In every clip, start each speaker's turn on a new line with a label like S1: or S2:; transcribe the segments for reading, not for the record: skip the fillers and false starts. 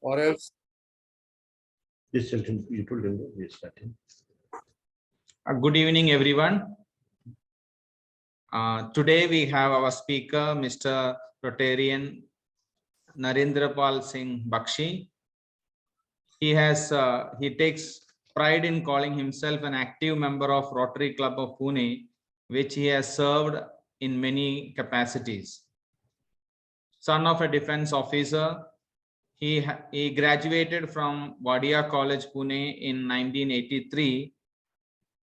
S1: or else this sentence you told him we are starting.
S2: Good evening, everyone. Today we have our speaker, Mr. Rotarian N.P.S.Bakshi. He takes pride in calling himself an active member of Rotary Club of Pune, which he has served in many capacities. Son of a defense officer, he graduated from Wadia College, Pune in 1983.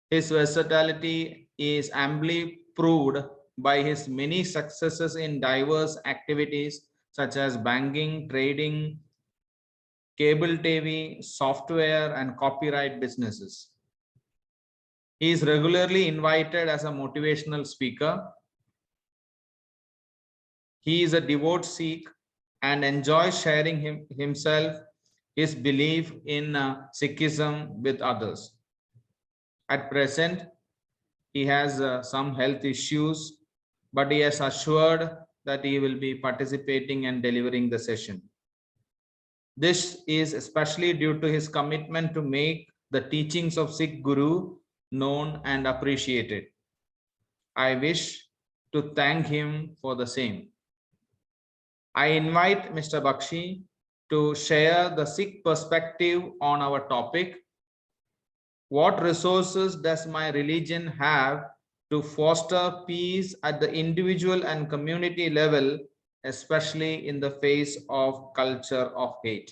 S2: His versatility is amply proved by his many successes in diverse activities such as banking, trading, cable TV, software, and copyright businesses. He is regularly invited as a motivational speaker. He is a devout Sikh and enjoys sharing his belief in Sikhism with others. At present, he has some health issues, but he has assured that he will be participating and delivering the session. This is especially due to his commitment to make the teachings of Sikh Guru known and appreciated. I wish to thank him for the same. I invite Mr. Bakshi to share the Sikh perspective on our topic. What resources does my religion have to foster peace at the individual and community level, especially in the face of culture of hate?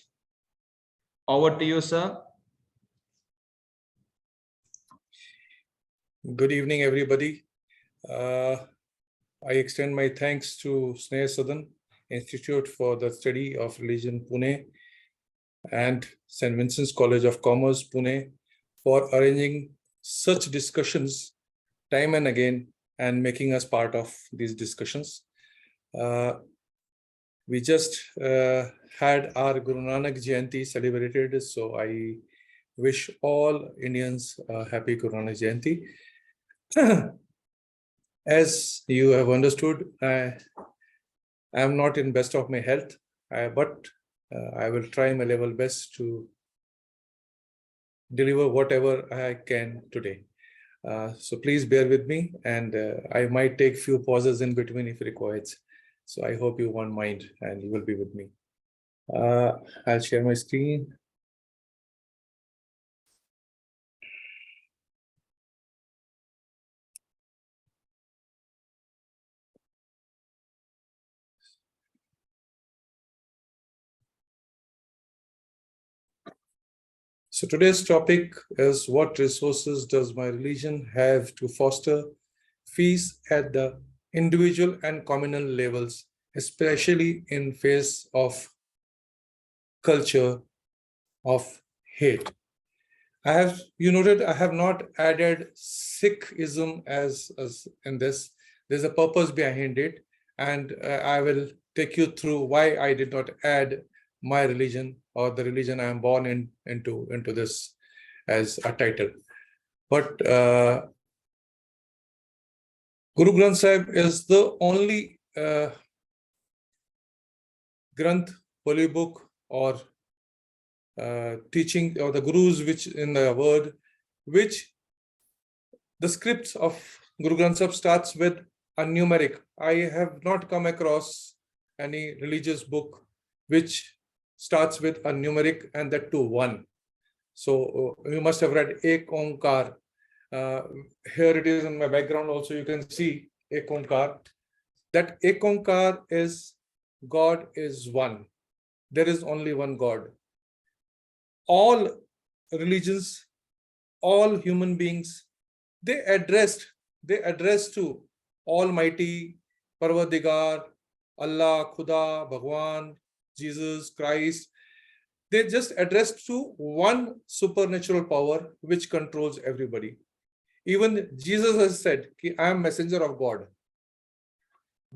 S2: Over to you, sir.
S3: Good evening, everybody. I extend my thanks to Sneh Sadan Institute for the Study of Religion, Pune, and St. Vincent's College of Commerce, Pune, for arranging such discussions time and again and making us part of these discussions. We just had our Guru Nanak Jayanti celebrated, so I wish all Indians a happy Guru Nanak Jayanti. As you have understood, I am not in best of my health, but I will try my level best to deliver whatever I can today. So please bear with me, and I might take few pauses in between if required. So I hope you won't mind and you will be with me. I'll share my screen. So today's topic is, what resources does my religion have to foster peace at the individual and communal levels, especially in face of culture of hate? You noted I have not added Sikhism as in this. There's a purpose behind it, and I will take you through why I did not add my religion or the religion I am born into this as a title. But Guru Granth Sahib is the only Granth, holy book, or teaching, or the Gurus which in the word, which the scripts of Guru Granth Sahib starts with a numeric. I have not come across any religious book which starts with a numeric, and that too 1. So you must have read Ek Onkar. Here it is in my background also, you can see Ek Onkar. That Ek Onkar is God is one. There is only one God. All religions, all human beings, they address to Almighty, Parvadigar, Allah, Khuda, Bhagwan, Jesus, Christ. They just address to one supernatural power which controls everybody. Even Jesus has said, I am messenger of God.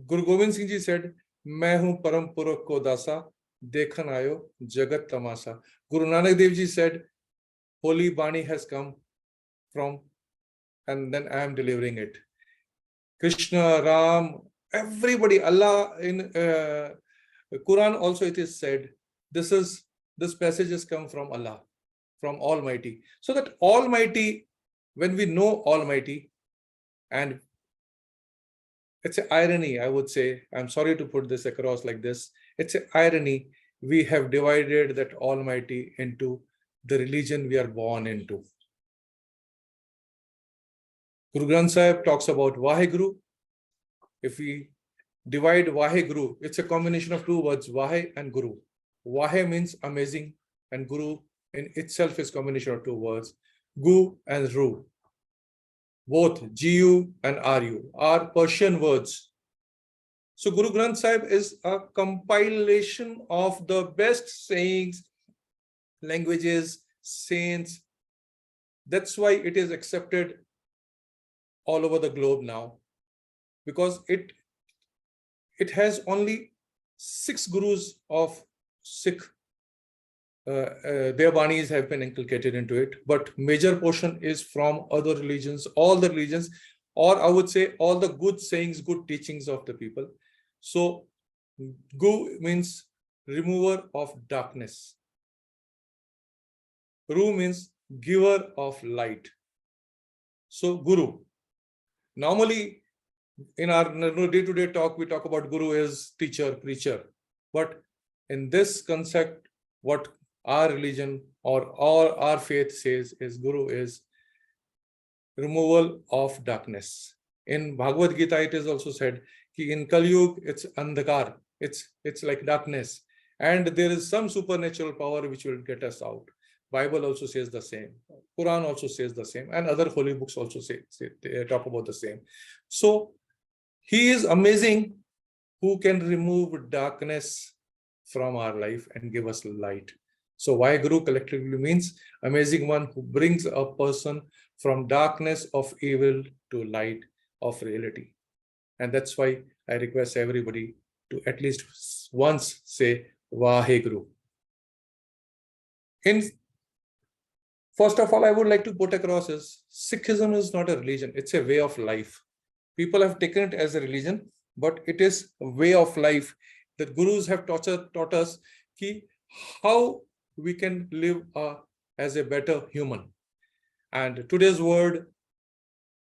S3: Guru Gobind Singh Ji said, मैं हूं परम पुरख को दासा, देखन आयो jagat tamasa. Guru Nanak Dev Ji said, Holy Bani has come from, and then I am delivering it. Krishna, Ram, everybody, Allah, in Quran also it is said, this is this passage has come from Allah, from Almighty. So that Almighty, when we know Almighty, and it's an irony, I would say, I'm sorry to put this across like this, it's an irony, we have divided that Almighty into the religion we are born into. Guru Granth Sahib talks about Vaheguru. If we divide Vaheguru, it's a combination of two words, Vahe and Guru. Vahe means amazing, and Guru in itself is combination of two words, Gu and Ru. Both GU and RU are Persian words. So Guru Granth Sahib is a compilation of the best sayings, languages, saints. That's why it is accepted all over the globe now, because it has only 6 gurus of Sikh. Their banis have been inculcated into it, but major portion is from other religions, all the religions, or I would say all the good sayings, good teachings of the people. So Gu means remover of darkness. Ru means giver of light. So Guru. Normally in our day-to-day talk, we talk about Guru as teacher, preacher. But in this concept, what our religion or our faith says is Guru is removal of darkness. In Bhagavad Gita, it is also said, ki in Kali Yuga, it's andhakar, it's like darkness. And there is some supernatural power which will get us out. Bible also says the same. Quran also says the same. And other holy books also say they talk about the same. So he is amazing who can remove darkness from our life and give us light. So Vaheguru collectively means amazing one who brings a person from darkness of evil to light of reality. And that's why I request everybody to at least once say Vaheguru. First of all, I would like to put across is Sikhism is not a religion, it's a way of life. People have taken it as a religion, but it is a way of life that gurus have taught us how we can live as a better human. And today's world,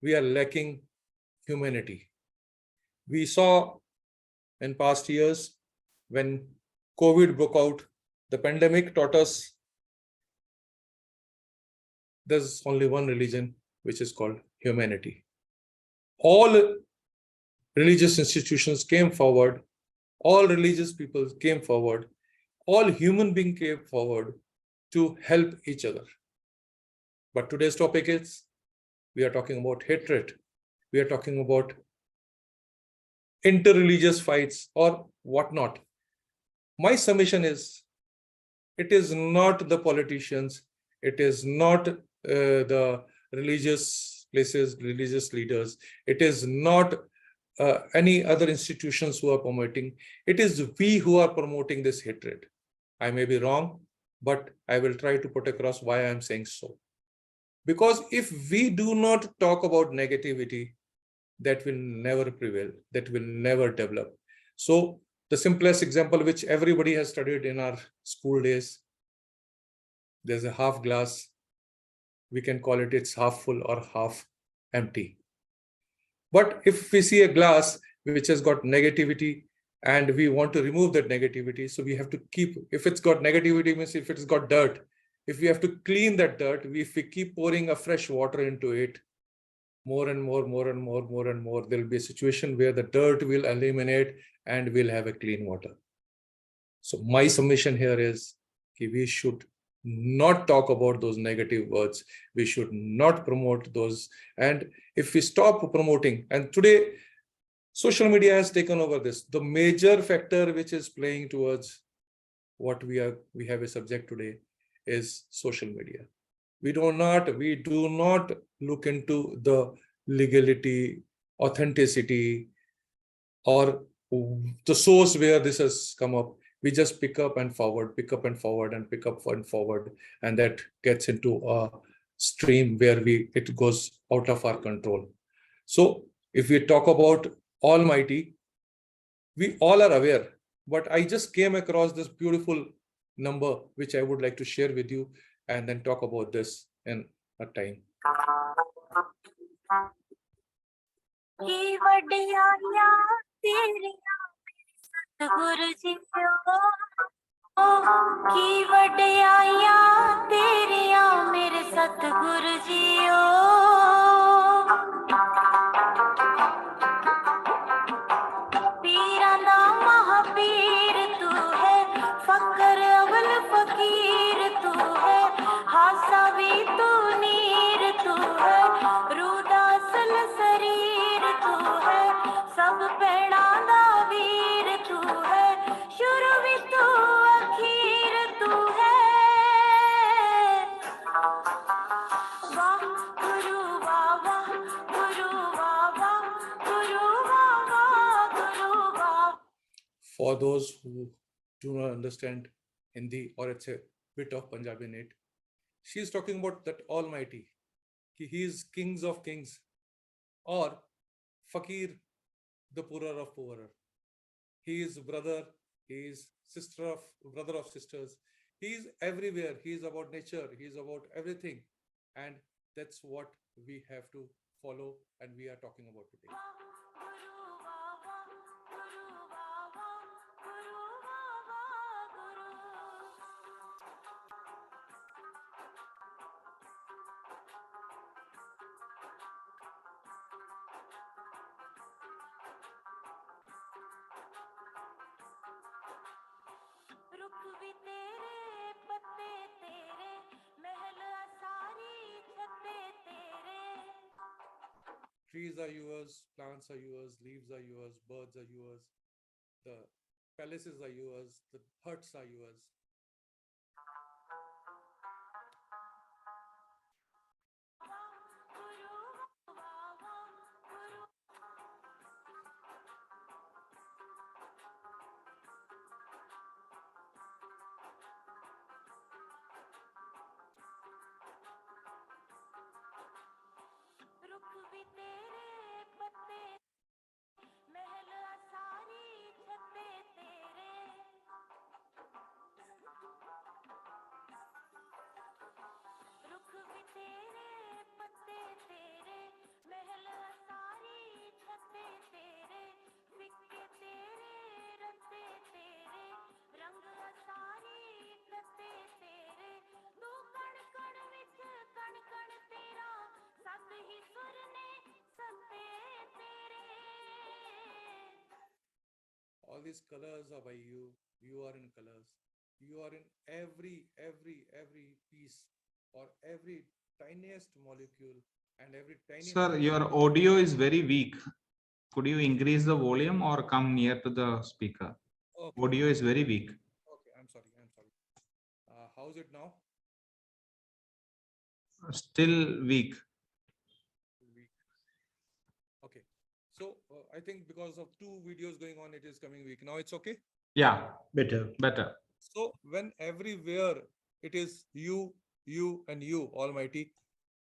S3: we are lacking humanity. We saw in past years when COVID broke out, the pandemic taught us there's only one religion, which is called humanity. All religious institutions came forward, all religious people came forward, all human beings came forward to help each other. But today's topic is, we are talking about hatred. We are talking about inter-religious fights or whatnot. My submission is, it is not the politicians, it is not the religious places, religious leaders, it is not any other institutions who are promoting, it is we who are promoting this hatred. I may be wrong, but I will try to put across why I am saying so. Because if we do not talk about negativity, that will never prevail, that will never develop. So the simplest example which everybody has studied in our school days, there's a half glass, we can call it it's half full or half empty. But if we see a glass which has got negativity and we want to remove that negativity, so we have to keep, if it's got negativity means if it's got dirt, if we have to clean that dirt, if we keep pouring a fresh water into it, more and more, there'll be a situation where the dirt will eliminate and we'll have a clean water. So my submission here is we should not talk about those negative words. We should not promote those. And if we stop promoting, and today social media has taken over this, the major factor which is playing towards what we have a subject today is social media. We do not look into the legality, authenticity, or the source where this has come up. We just pick up and forward, and that gets into a stream where it goes out of our control. So if we talk about Almighty, we all are aware, but I just came across this beautiful number which I would like to share with you and then talk about this in a time.
S4: ਕੀ ਵੱਡਿਆਈਆਂ ਤੇਰੀਆਂ ਸਤਿਗੁਰੂ JIO ਕੀ ਵੱਡਿਆਈਆਂ ਤੇਰੀਆਂ ਮੇਰੇ ਸਤਿਗੁਰੂ JIO ਪੀਰਾਂ ਦਾ ਮਹਾਪੀਰ ਤੂੰ ਹੈ ਫਕਰ ਅਵਲ ਫਕੀਰ ਤੂੰ ਹੈ ਹਾਸਾ ਵੀ ਤੂੰ ਨੀਰ ਤੂੰ ਹੈ ਰੂਹ ਦਾ ਅਸਲ ਸਰੀਰ ਤੂੰ ਹੈ ਸਭ ਭੈਣਾਂ ਦਾ ਵੀਰ ਤੂੰ ਹੈ ਸ਼ੁਰੂ ਵੀ ਤੂੰ ਅਖੀਰ ਤੂੰ ਹੈ ਵਾਹ ਗੁਰੂ ਵਾਹ ਵਾਹ ਗੁਰੂ ਵਾਹ ਵਾਹ ਗੁਰੂ ਵਾਹ ਵਾਹ ਗੁਰੂ ਵਾਹ
S3: For those who do not understand Hindi or it's a bit of Punjabi in it, she is talking about that Almighty. He is kings of kings, or Fakir, the poorer of poorer. He is brother, he is brother of sisters. He is everywhere. He is about nature. He is about everything. And that's what we have to follow and we are talking about today.
S4: रुख भी तेरे पत्ते तेरे महल सारी छते तेरे
S3: Trees are yours, plants are yours, leaves are yours, birds are yours, the palaces are yours, the huts are yours.
S4: रुख भी तेरे पत्ते महल सारी छते तेरे रुख भी तेरे पत्ते तेरे महल सारी छते तेरे फिक्के तेरे रत्ते तेरे रंग सारी रत्ते तेरे तू कण कण विच कण कण तेरा सत ही सुर ने सत्ते तेरे
S3: All these colors are by you. You are in colors. You are in every piece or every tiniest molecule and every tiny.
S2: Sir, your audio is very weak. Could you increase the volume or come near to the speaker?
S3: Okay.
S2: Audio is very weak.
S3: Okay, I'm sorry. How's it now?
S2: Still weak.
S3: Weak. Okay. So I think because of 2 videos going on, it is coming weak. Now it's okay.
S2: Yeah,
S1: Better.
S2: better.
S3: So when everywhere it is you, and you, Almighty,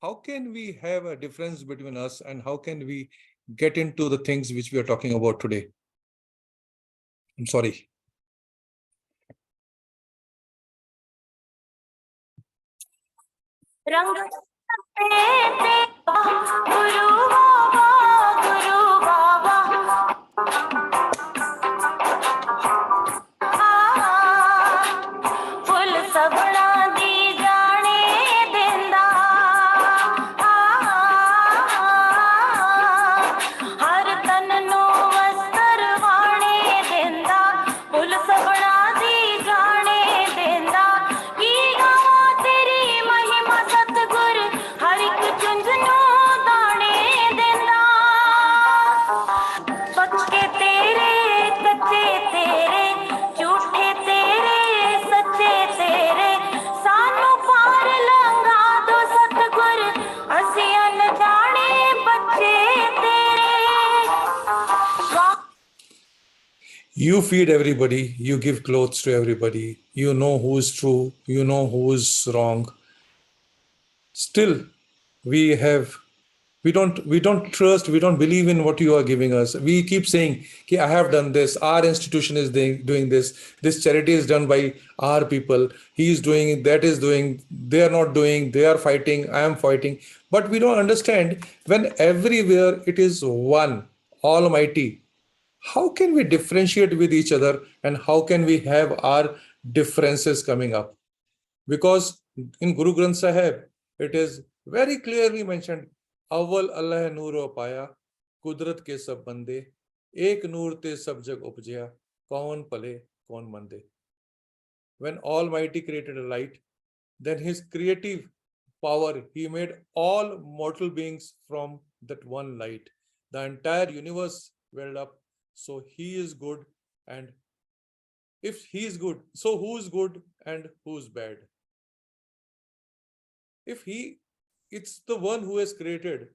S3: how can we have a difference between us and how can we get into the things which we are talking about today? I'm sorry.
S4: रंग तेरे गुरु बाबा गुरु बाबा full सबना दी जाने दिंदा हर तन नु वस्त्र वाणे दिंदा full सबना दी जाने दिंदा की गावां तेरी महिमा सतगुर हर एक चुंझ नु दाणे दिंदा पक्के तेरे कच्चे तेरे झूठे तेरे सच्चे तेरे सानू पार लंघा दो सतगुर असी अनजाने बच्चे तेरे
S3: You feed everybody, you give clothes to everybody, you know who is true, you know who is wrong. Still, we have We don't trust, we don't believe in what you are giving us. We keep saying, okay, I have done this, our institution is doing this charity is done by our people, he is doing, that is doing, they are not doing, they are fighting, I am fighting. But we don't understand, when everywhere it is one almighty, how can we differentiate with each other, and how can we have our differences coming up? Because in Guru Granth Sahib, it is very clearly mentioned, Aval Allah Noor Paya, Kudrat ke sab bande, Ek Noor te sab jag upjaya, Kaun pale, kaun mande. When Almighty created a light, then his creative power, he made all mortal beings from that one light. The entire universe welled up. So he is good, and if he is good, so who is good and who is bad? If it's the one who has created,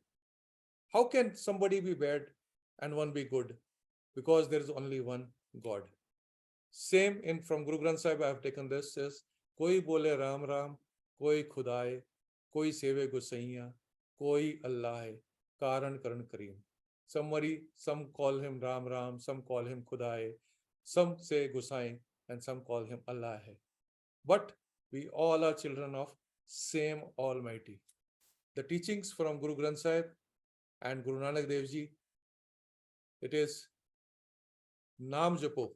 S3: how can somebody be bad and one be good? Because there is only one God. Same in from Guru Granth Sahib, I have taken this, says, Koi bole Ram Ram, koi Khudaye, koi seve Gusaiya, koi Allah hai, Karan Karan Kareem. Some call him Ram Ram, some call him Khudaye, some say Gusai, and some call him Allah hai. But we all are children of same Almighty. The teachings from Guru Granth Sahib and Guru Nanak Dev Ji, it is Naam Japo.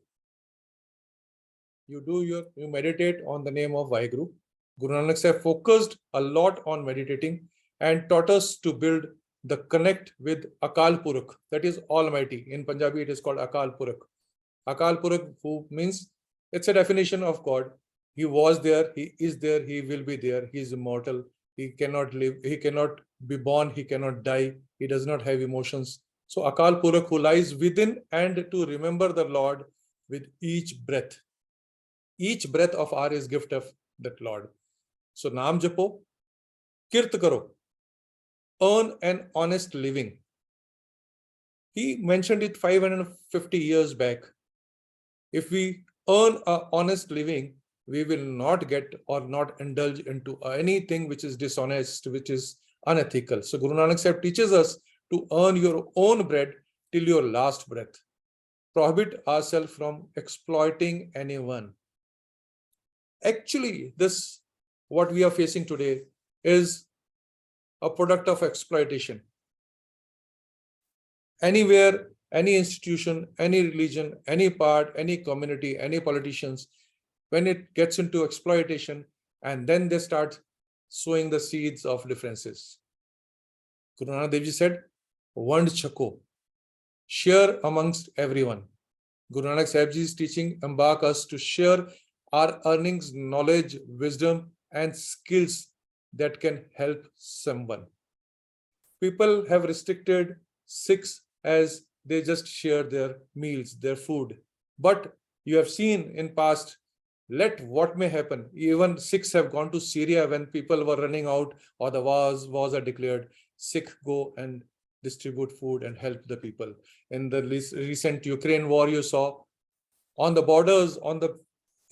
S3: You meditate on the name of Vaheguru. Guru Nanak Sahib focused a lot on meditating and taught us to build the connect with Akal Purakh, that is Almighty. In Punjabi, it is called Akal Purakh. Akal Purakh, who means, it's a definition of God. He was there, he is there, he will be there, he is immortal, he cannot live, he cannot be born, he cannot die, he does not have emotions. So Akal Purakh, who lies within, and to remember the Lord with each breath. Each breath of ours is gift of that Lord. So Naam Japo, Kirt Karo, earn an honest living. He mentioned it 550 years back. If we earn an honest living, we will not get or not indulge into anything which is dishonest, which is unethical. So Guru Nanak Sahib teaches us to earn your own bread till your last breath. Prohibit ourselves from exploiting anyone. Actually, this, what we are facing today, is a product of exploitation. Anywhere, any institution, any religion, any part, any community, any politicians, when it gets into exploitation, and then they start sowing the seeds of differences. Guru Nanak Dev Ji said, Vand Chako, share amongst everyone. Guru Nanak Sahib Ji's teaching embark us to share our earnings, knowledge, wisdom, and skills that can help someone. People have restricted Sikhs as they just share their meals, their food. But you have seen in past, let what may happen. Even Sikhs have gone to Syria when people were running out or the wars are declared. Sikh go and distribute food and help the people. In the recent Ukraine war, you saw on the borders,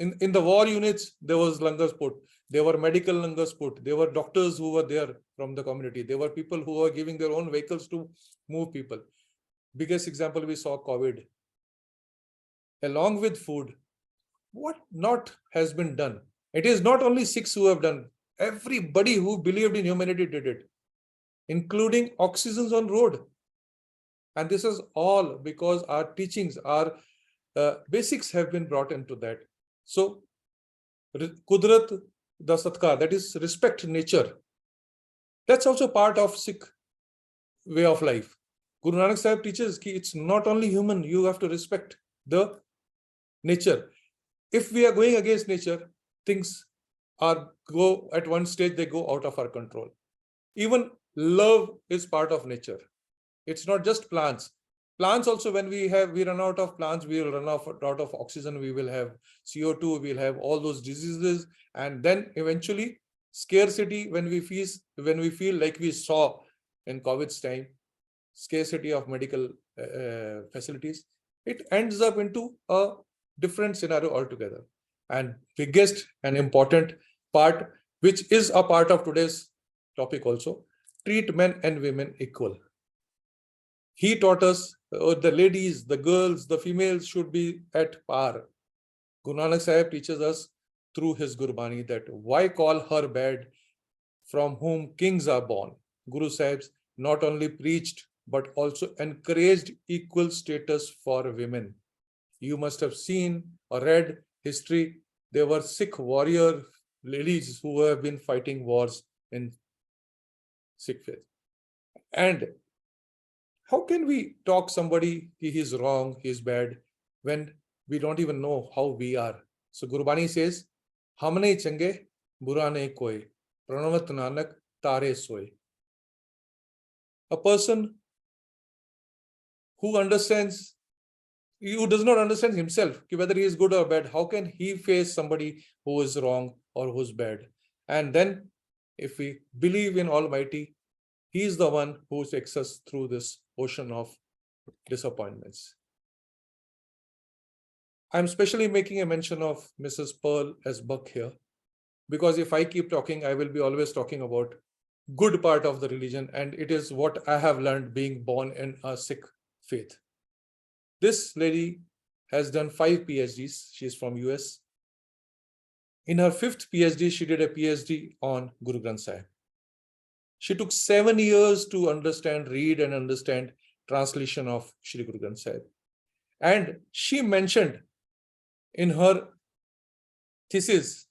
S3: in the war units, there was langars put. There were medical langars put. There were doctors who were there from the community. There were people who were giving their own vehicles to move people. Biggest example, we saw COVID. Along with food, what not has been done? It is not only Sikhs who have done. Everybody who believed in humanity did it, including oxygens on road. And this is all because our teachings, our basics have been brought into that. So, Kudrat, the Satkar, that is respect nature. That's also part of Sikh way of life. Guru Nanak Sahib teaches that it's not only human, you have to respect the nature. If we are going against nature, things go at one stage, they go out of our control. Even love is part of nature. It's not just plants. Plants also, when we run out of plants, we will run out of oxygen, we will have CO2, we'll have all those diseases, and then eventually scarcity, when we feel like we saw in COVID's time, scarcity of medical facilities, it ends up into a different scenario altogether. And biggest and important part, which is a part of today's topic also, treat men and women equal. He taught us the ladies, the girls, the females should be at par. Guru Nanak Sahib teaches us through his Gurbani that why call her bad from whom kings are born. Guru Sahibs not only preached but also encouraged equal status for women. You must have seen or read history. There were Sikh warrior ladies who have been fighting wars in Sikh faith. And how can we talk somebody he is wrong, he is bad, when we don't even know how we are? So Gurbani says, Hamne change, bura nahi koi, pranavat nanak tare soy. A person who understands, who does not understand himself, whether he is good or bad, how can he face somebody who is wrong or who's bad? And then if we believe in Almighty, he is the one who takes us through this ocean of disappointments. I'm especially making a mention of Mrs. Pearl as Buck here, because if I keep talking, I will be always talking about good part of the religion, and it is what I have learned being born in a Sikh faith. This lady has done 5 PhDs. She is from US. In her 5th PhD, she did a PhD on Guru Granth Sahib. She took 7 years to understand, read and understand translation of Shri Guru Granth Sahib. And she mentioned in her thesis,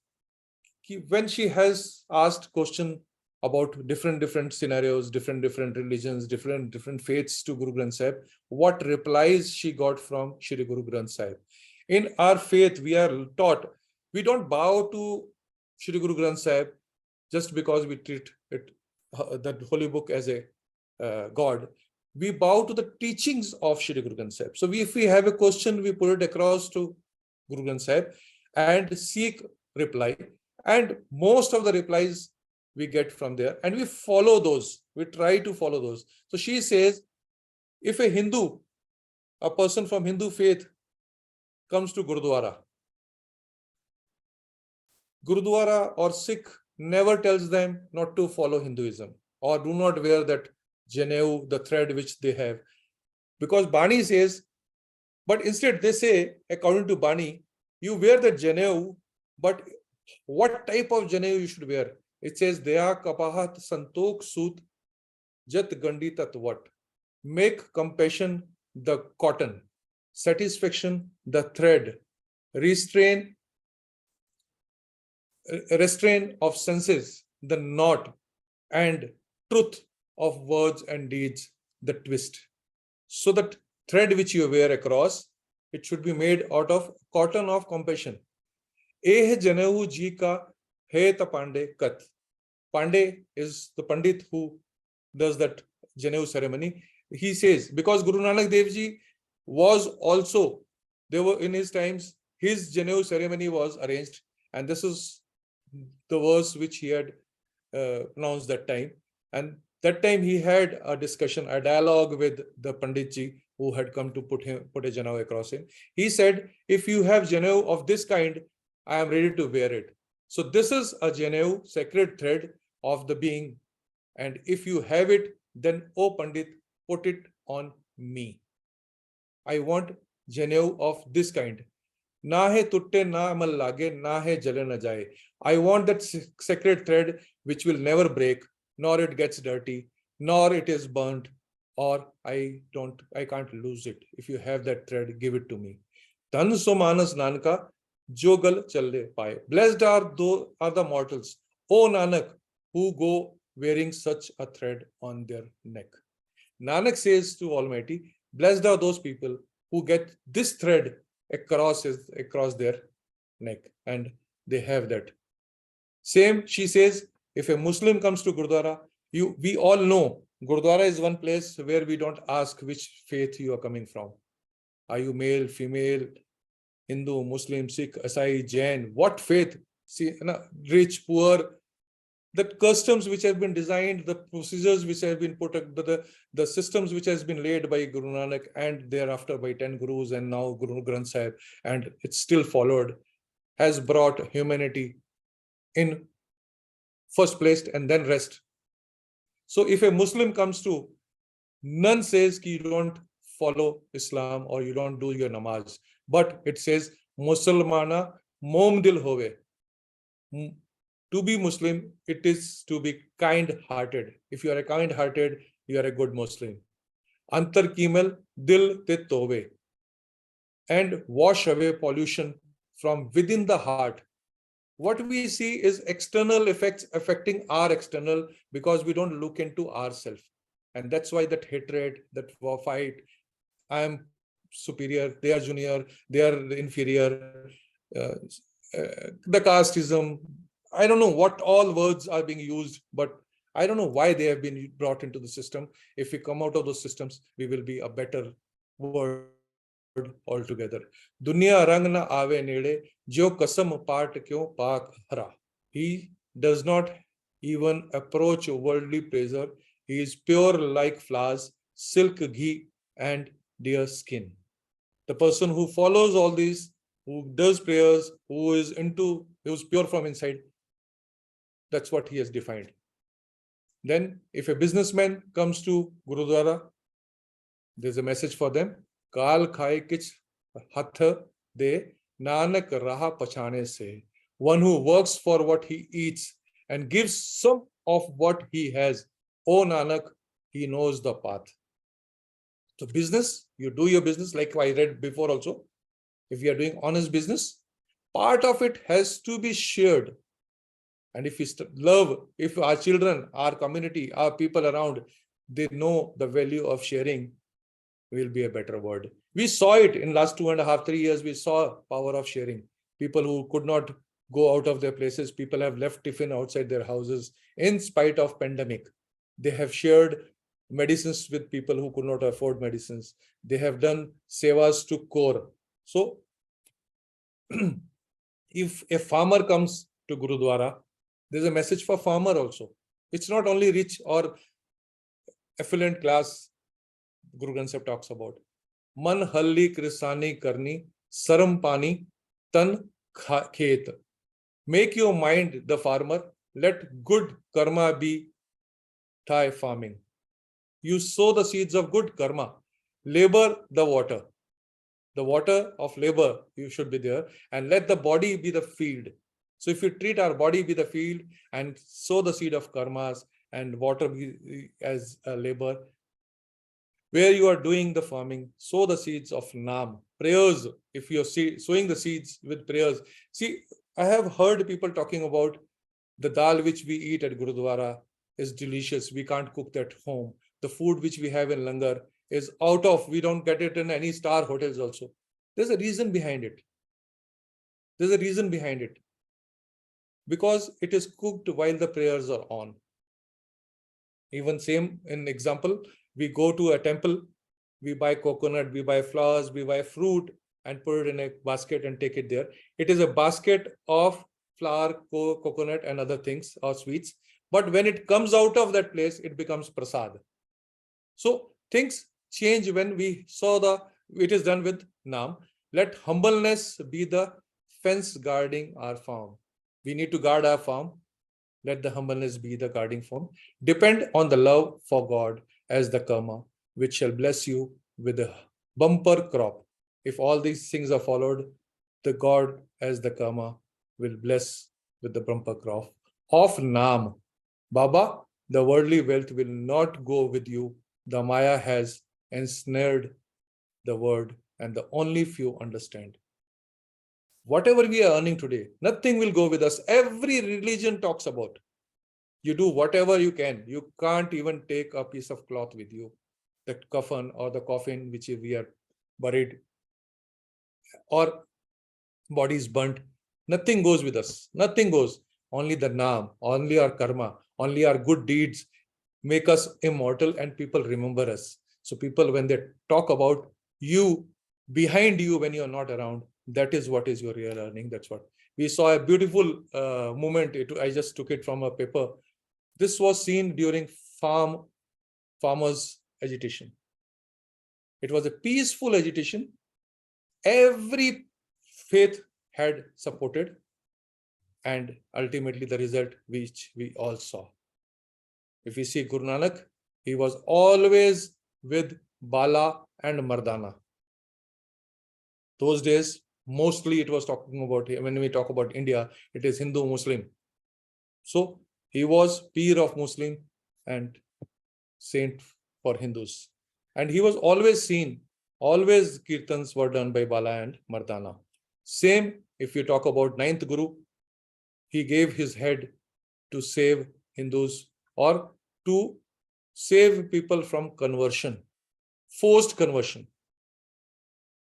S3: when she has asked question about different scenarios, different religions, different faiths to Guru Granth Sahib, what replies she got from Shri Guru Granth Sahib. In our faith, we are taught, we don't bow to Shri Guru Granth Sahib just because we treat it, that holy book, as a God. We bow to the teachings of Shri Guru Granth Sahib. So if we have a question, we put it across to Guru Granth Sahib and seek reply. And most of the replies we get from there, and we follow those. We try to follow those. So she says, if a Hindu, a person from Hindu faith comes to Gurudwara or Sikh never tells them not to follow Hinduism or do not wear that Janeu, the thread which they have. Because Bani says, but instead they say, according to Bani, you wear the Janeu, but what type of Janeu you should wear? It says, Daya kapahat santok sut jat gandi tatvat. Make compassion the cotton, satisfaction the thread, restrain of senses the knot, and truth of words and deeds the twist. So that thread which you wear across, it should be made out of cotton of compassion. Eh Janehu ji ka hai ta Pandey kat. Pandey is the Pandit who does that Janeu ceremony. He says, because Guru Nanak Dev Ji was also, there were in his times, his Janeu ceremony was arranged, and this is the verse which he had pronounced that time. And that time he had a discussion, a dialogue with the Pandit Ji who had come to put a Janeu across him. He said, if you have Janeu of this kind, I am ready to wear it. So this is a Janeu, sacred thread of the being. And if you have it, then, O Pandit, put it on me. I want Janeu of this kind. Na hai tutte na amal lage, na hai jale na jaye. I want that sacred thread which will never break, nor it gets dirty, nor it is burnt, or I can't lose it. If you have that thread, give it to me. Dhan so manas nanka, jogal challe paye. Blessed are the mortals, O Nanak, who go wearing such a thread on their neck. Nanak says to Almighty, blessed are those people who get this thread across their neck, and they have that. Same, she says, if a Muslim comes to Gurdwara, we all know Gurdwara is one place where we don't ask which faith you are coming from. Are you male, female, Hindu, Muslim, Sikh, Asai, Jain? What faith? See, rich, poor. The customs which have been designed, the procedures which have been put, the systems which has been laid by Guru Nanak and thereafter by 10 Gurus and now Guru Granth Sahib, and it's still followed, has brought humanity in first place and then rest. So if a Muslim comes to, none says you don't follow Islam or you don't do your namaz, but it says Musalmana mom dil hove. To be Muslim, it is to be kind-hearted. If you are a kind-hearted, you are a good Muslim. Antar kimel dil te tove. And wash away pollution from within the heart. What we see is external effects affecting our external, because we don't look into ourselves. And that's why that hatred, that war fight, I am superior, they are junior, they are inferior, the casteism, I don't know what all words are being used, but I don't know why they have been brought into the system. If we come out of those systems, we will be a better world altogether. Dunya rang na aave nede, jo kasam part kyon paak hara. He does not even approach worldly pleasure. He is pure like flowers, silk, ghee, and deer skin. The person who follows all these, who does prayers, who's pure from inside, that's what he has defined. Then, if a businessman comes to Gurudwara, there's a message for them. Kal khai kich hath de, nanak raha pachane se. One who works for what he eats and gives some of what he has. O Nanak, he knows the path. So business, you do your business, like I read before also. If you are doing honest business, part of it has to be shared. And if we love, if our children, our community, our people around, they know the value of sharing, will be a better world. We saw it in last 2.5, 3 years. We saw power of sharing. People who could not go out of their places, people have left tiffin outside their houses in spite of pandemic. They have shared medicines with people who could not afford medicines. They have done sevas to core. So if a farmer comes to Gurudwara, there's a message for farmer also. It's not only rich or affluent class Guru Granth Sahib talks about. Man halli krisani karni, saram pani, tan khet. Make your mind the farmer. Let good karma be Thai farming. You sow the seeds of good karma. Labor the water. The water of labor, you should be there. And let the body be the field. So if you treat our body be the field and sow the seed of karmas and water be as a labor, where you are doing the farming, sow the seeds of Naam. Prayers, if you're sowing the seeds with prayers. See, I have heard people talking about the dal which we eat at Gurudwara is delicious. We can't cook that home. The food which we have in Langar is we don't get it in any star hotels also. There's a reason behind it. There's a reason behind it. Because it is cooked while the prayers are on. Even same in example, we go to a temple, we buy coconut, we buy flowers, we buy fruit and put it in a basket and take it there. It is a basket of flour, coconut and other things or sweets. But when it comes out of that place, it becomes prasad. So things change when we saw it is done with Naam. Let humbleness be the fence guarding our farm. We need to guard our farm. Let the humbleness be the guarding form. Depend on the love for God as the karma, which shall bless you with a bumper crop. If all these things are followed, the God as the karma will bless with the bumper crop of Naam. Baba, the worldly wealth will not go with you. The Maya has ensnared the word, and the only few understand. Whatever we are earning today, nothing will go with us. Every religion talks about. You do whatever you can. You can't even take a piece of cloth with you. The coffin or the coffin which we are buried or bodies burnt. Nothing goes with us. Nothing goes. Only the Naam, only our karma, only our good deeds make us immortal and people remember us. So people, when they talk about you, behind you when you're not around, that is what is your real earning. That's what. We saw a beautiful moment. I just took it from a paper. This was seen during farmers' agitation. It was a peaceful agitation. Every faith had supported, and ultimately the result which we all saw. If you see Guru Nanak, he was always with Bala and Mardana. Those days, mostly it was talking about, when we talk about India, it is Hindu Muslim. So he was Peer of Muslim and saint for Hindus. And he was always seen, always kirtans were done by Bala and Mardana. Same if you talk about ninth Guru, he gave his head to save Hindus or to save people from conversion, forced conversion.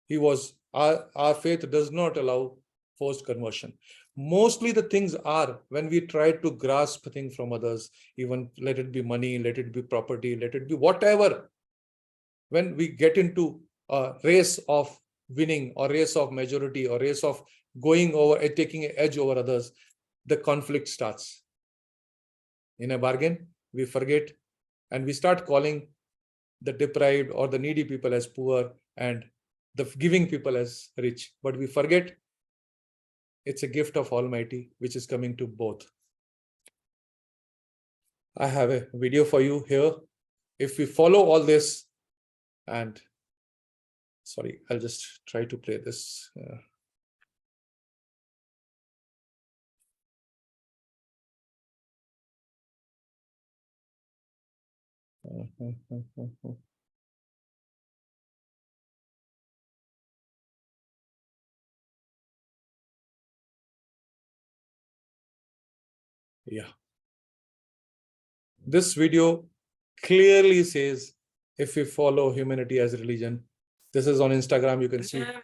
S3: He was, our faith does not allow forced conversion. Mostly the things are when we try to grasp things from others, even let it be money, let it be property, let it be whatever. When we get into a race of winning or race of majority or race of going over, taking an edge over others, the conflict starts. In a bargain, we forget and we start calling the deprived or the needy people as poor and the giving people as rich. But we forget it's a gift of Almighty which is coming to both. I have a video for you here. If we follow all this, and sorry, I'll just try to play this. Yeah. This video clearly says if we follow humanity as religion, this is on Instagram, you can see.
S2: Sir,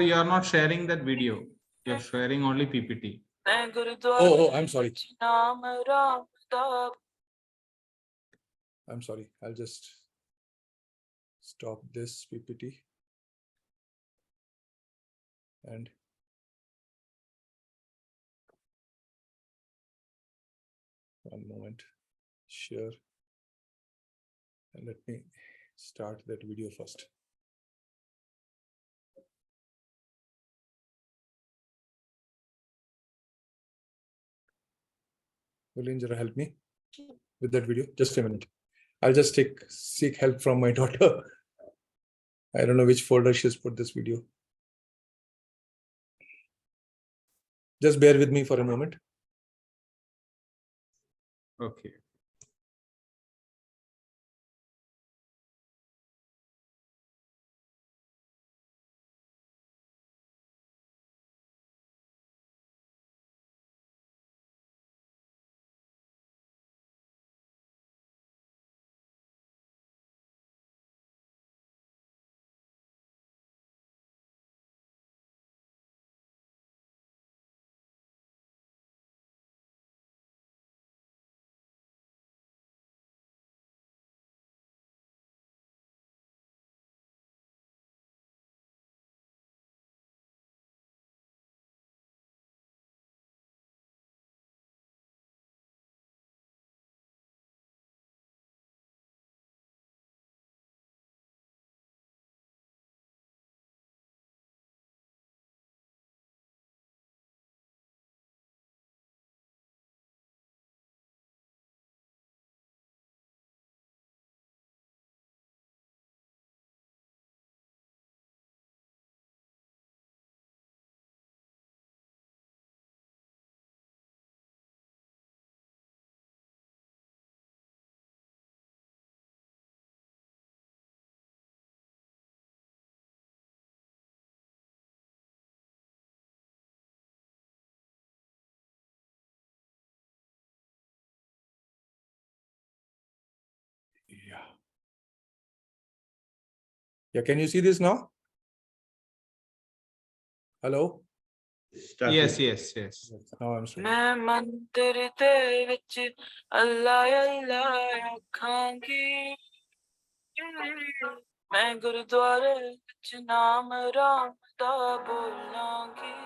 S2: you are not sharing that video. You are sharing only PPT.
S3: Oh, I'm sorry. I'm sorry. I'll just stop this PPT. And one moment, share. And let me start that video first. Will you help me with that video? Just a minute. I'll just seek help from my daughter. I don't know which folder she's put this video. Just bear with me for a moment.
S2: Okay.
S3: Yeah. Yeah, can you see this now? Hello?
S1: Starting.
S2: Yes, yes, yes.
S3: Now I'm sorry.
S4: मैं गुरुद्वारे विच नाम राम दा बोलांगी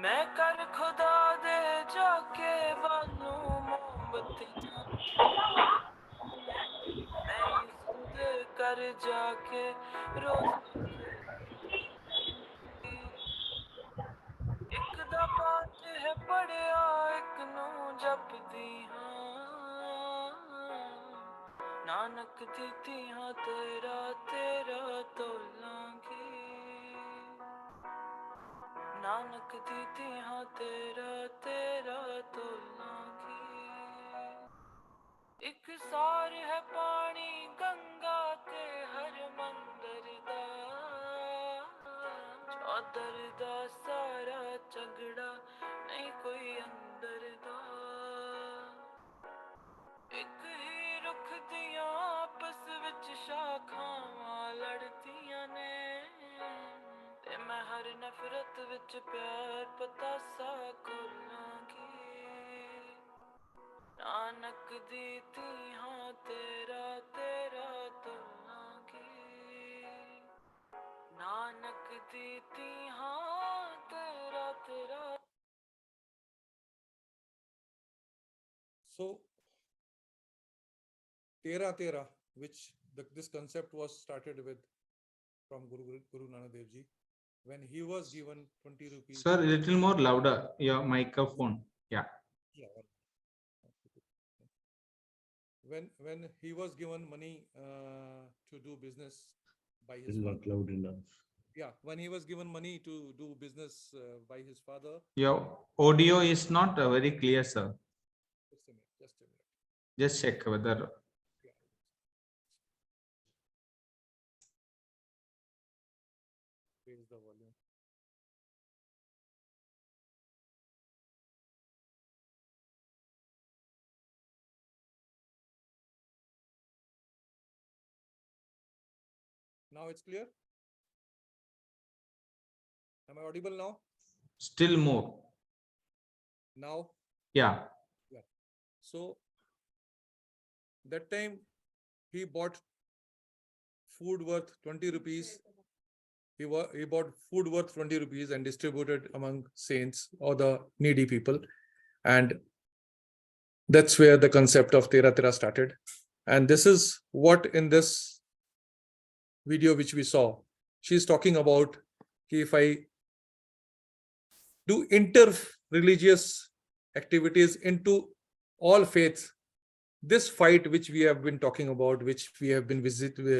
S4: मैं कर खुदा दे जाके बानू मोमबत्तियां मैं यीशु दे कर जाके रोज एक दा पाठ है ਪੜਿਆ ਇੱਕ ਨੂੰ ਜਪਦੀ ਹਾਂ ਨਾਨਕ ਦੀ ਧੀਆਂ ਤੇਰਾ ਤੇਰਾ ਤੋਲਾਂਗੀ ਨਾਨਕ ਦੀ ਧੀਆਂ ਤੇਰਾ ਤੇਰਾ ਤੋਲਾਂਗੀ ਇੱਕ ਸਾਰ ਹੈ ਪਾਣੀ ਗੰਗਾ ਤੇ ਹਰ ਮੰਦਰ ਦਾ ਚੌਧਰ ਦਾ ਸਾਰਾ ਝਗੜਾ ਨਹੀਂ ਕੋਈ ਅੰਦਰ ਦਾ ਇੱਕ ਹੀ ਰੁੱਖ ਦੀਆਂ ਆਪਸ ਵਿੱਚ ਸ਼ਾਖਾਵਾਂ ਲੜਦੀਆਂ ਨੇ ਤੇ ਮੈਂ ਹਰ ਨਫ਼ਰਤ ਵਿੱਚ ਪਿਆਰ ਪਤਾਸਾ ਖੋਲਾਂਗੀ ਨਾਨਕ ਦੀ ਧੀਆਂ ਤੇਰਾ ਤੇਰਾ ਤੋਲਾਂਗੀ ਨਾਨਕ ਦੀ ਧੀਆਂ ਤੇਰਾ ਤੇਰਾ
S3: So, Tera Tera, which this concept was started with from Guru Nanak Dev Ji, when he was given 20 rupees.
S2: Sir, a little more louder, your microphone. Yeah.
S3: When he was given money to do business by
S1: It's
S3: his
S1: not
S3: father.
S1: loud enough.
S3: Yeah, when he was given money to do business by his father.
S2: Your audio is not very clear, sir.
S3: Just a minute.
S2: Just check whether.
S3: Yeah. Raise the volume. Now it's clear. Am I audible now?
S2: Still more.
S3: Now?
S2: Yeah.
S3: So that time he bought food worth 20 rupees. He bought food worth 20 rupees and distributed among saints or the needy people. And that's where the concept of Tera Tera started. And this is what in this video which we saw, she's talking about if I do inter-religious activities into all faiths, this fight which we have been talking about, which we have been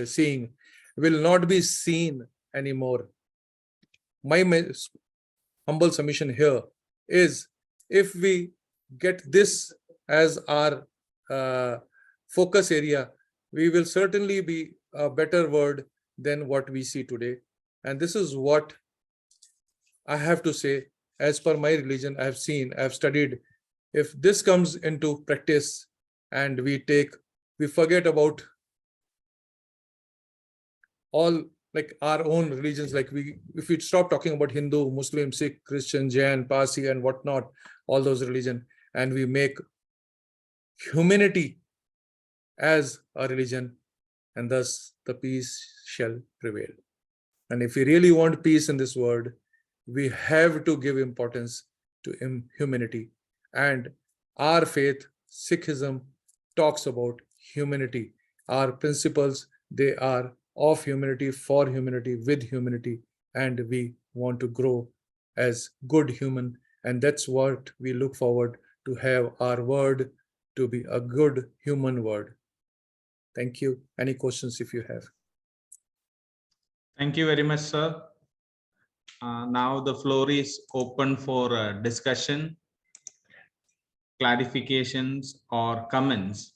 S3: seeing, will not be seen anymore. My humble submission here is, if we get this as our focus area, we will certainly be a better world than what we see today. And this is what I have to say. As per my religion, I have seen, I have studied, if this comes into practice and we forget about all like our own religions, like if we stop talking about Hindu, Muslim, Sikh, Christian, Jain, Parsi and whatnot, all those religions, and we make humanity as a religion, and thus the peace shall prevail. And if we really want peace in this world, we have to give importance to humanity. And our faith, Sikhism, talks about humanity. Our principles, they are of humanity, for humanity, with humanity, and we want to grow as good human. And that's what we look forward to, have our word to be a good human word. Thank you. Any questions if you have?
S2: Thank you very much, sir. Now the floor is open for discussion, clarifications, or comments.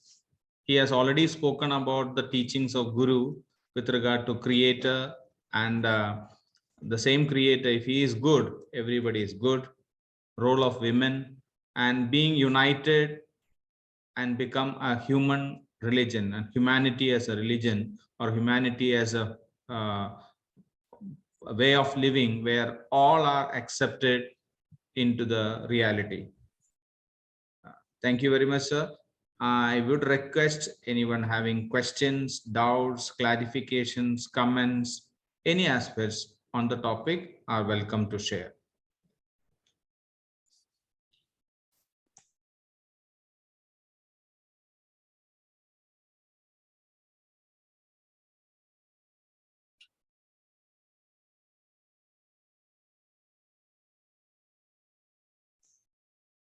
S2: He has already spoken about the teachings of Guru with regard to Creator, and the same Creator, if he is good, everybody is good. Role of women, and being united and become a human religion, and humanity as a religion, or humanity as a way of living where all are accepted into the reality. Thank you very much, sir. I would request anyone having questions, doubts, clarifications, comments, any aspects on the topic are welcome to share.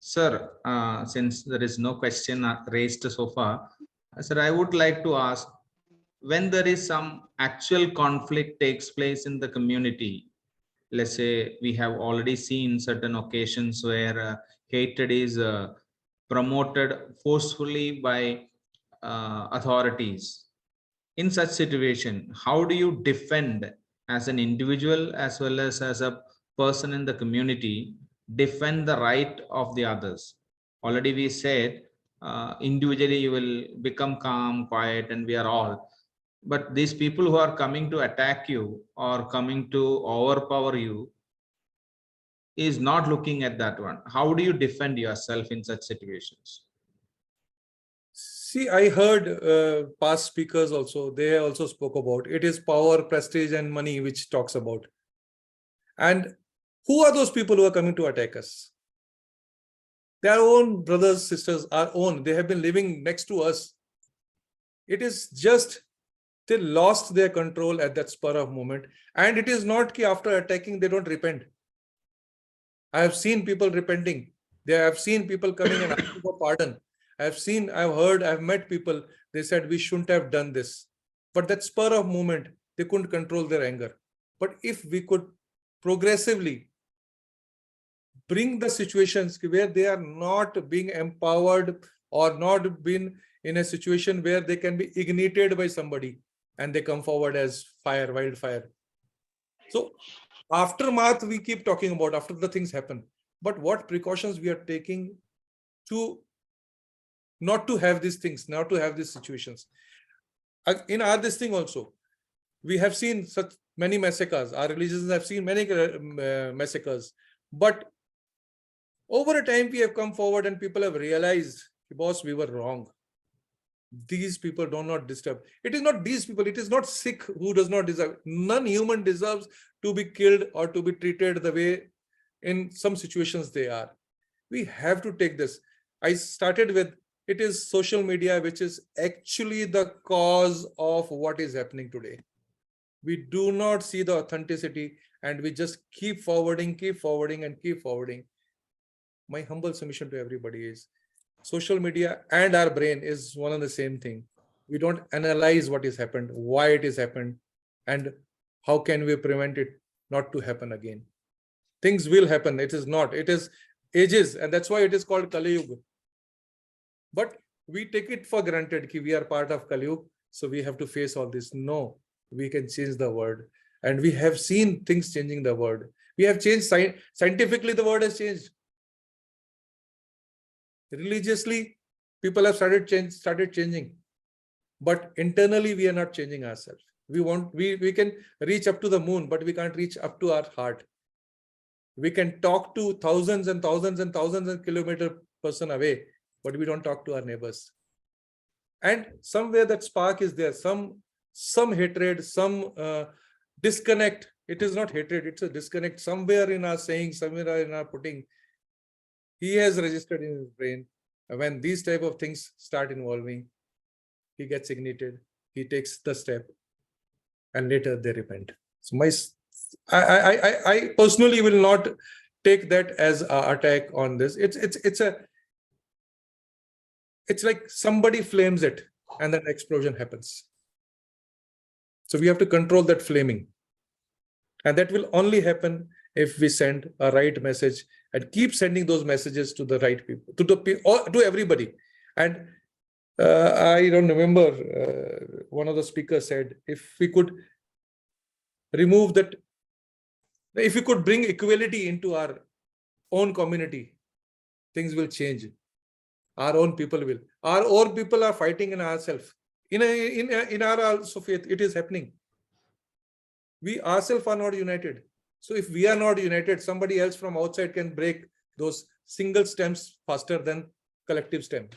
S2: Sir, since there is no question raised so far, sir, I would like to ask, when there is some actual conflict takes place in the community, let's say we have already seen certain occasions where hatred is promoted forcefully by authorities. In such situation, how do you defend as an individual as well as a person in the community, defend the right of the others? Already we said individually you will become calm, quiet, and we are all. But these people who are coming to attack you or coming to overpower you is not looking at that one. How do you defend yourself in such situations?
S3: See, I heard past speakers also, they also spoke about it is power, prestige, and money which talks about. And who are those people who are coming to attack us? Their own brothers, sisters, our own. They have been living next to us. It is just they lost their control at that spur of moment. And it is not that after attacking, they don't repent. I have seen people repenting. I have seen people coming and asking for pardon. I've heard, I've met people, they said we shouldn't have done this. But that spur of moment, they couldn't control their anger. But if we could progressively bring the situations where they are not being empowered or not been in a situation where they can be ignited by somebody and they come forward as fire, wildfire. So aftermath, we keep talking about after the things happen, but what precautions we are taking to not to have these things, not to have these situations. In our this thing also, we have seen such many massacres. Our religions have seen many massacres, but over a time we have come forward and people have realized, boss, we were wrong. These people do not disturb. It is not these people. It is not Sikh who does not deserve. None human deserves to be killed or to be treated the way in some situations they are. We have to take this. I started with, it is social media which is actually the cause of what is happening today. We do not see the authenticity and we just keep forwarding and keep forwarding. My humble submission to everybody is, social media and our brain is one and the same thing. We don't analyze what has happened, why it has happened, and how can we prevent it not to happen again. Things will happen. It is not. It is ages, and that's why it is called Kali Yuga. But we take it for granted that we are part of Kali Yuga, so we have to face all this. No, we can change the world. And we have seen things changing the world. We have changed scientifically, the world has changed. Religiously, people have started changing. But internally, we are not changing ourselves. We can reach up to the moon, but we can't reach up to our heart. We can talk to thousands and thousands and thousands of kilometers person away, but we don't talk to our neighbors. And somewhere that spark is there, some hatred, some disconnect. It is not hatred, it's a disconnect somewhere in our saying, somewhere in our putting. He has registered in his brain. When these type of things start involving, he gets ignited, he takes the step, and later they repent. So I personally will not take that as an attack on this. It's like somebody flames it and then explosion happens. So we have to control that flaming. And that will only happen if we send a right message and keep sending those messages to the right people, to everybody. And I don't remember, one of the speakers said, if we could remove that, if we could bring equality into our own community, things will change. Our own people will. Our own people are fighting in ourselves. In our also faith, it is happening. We ourselves are not united. So if we are not united, somebody else from outside can break those single stems faster than collective stem.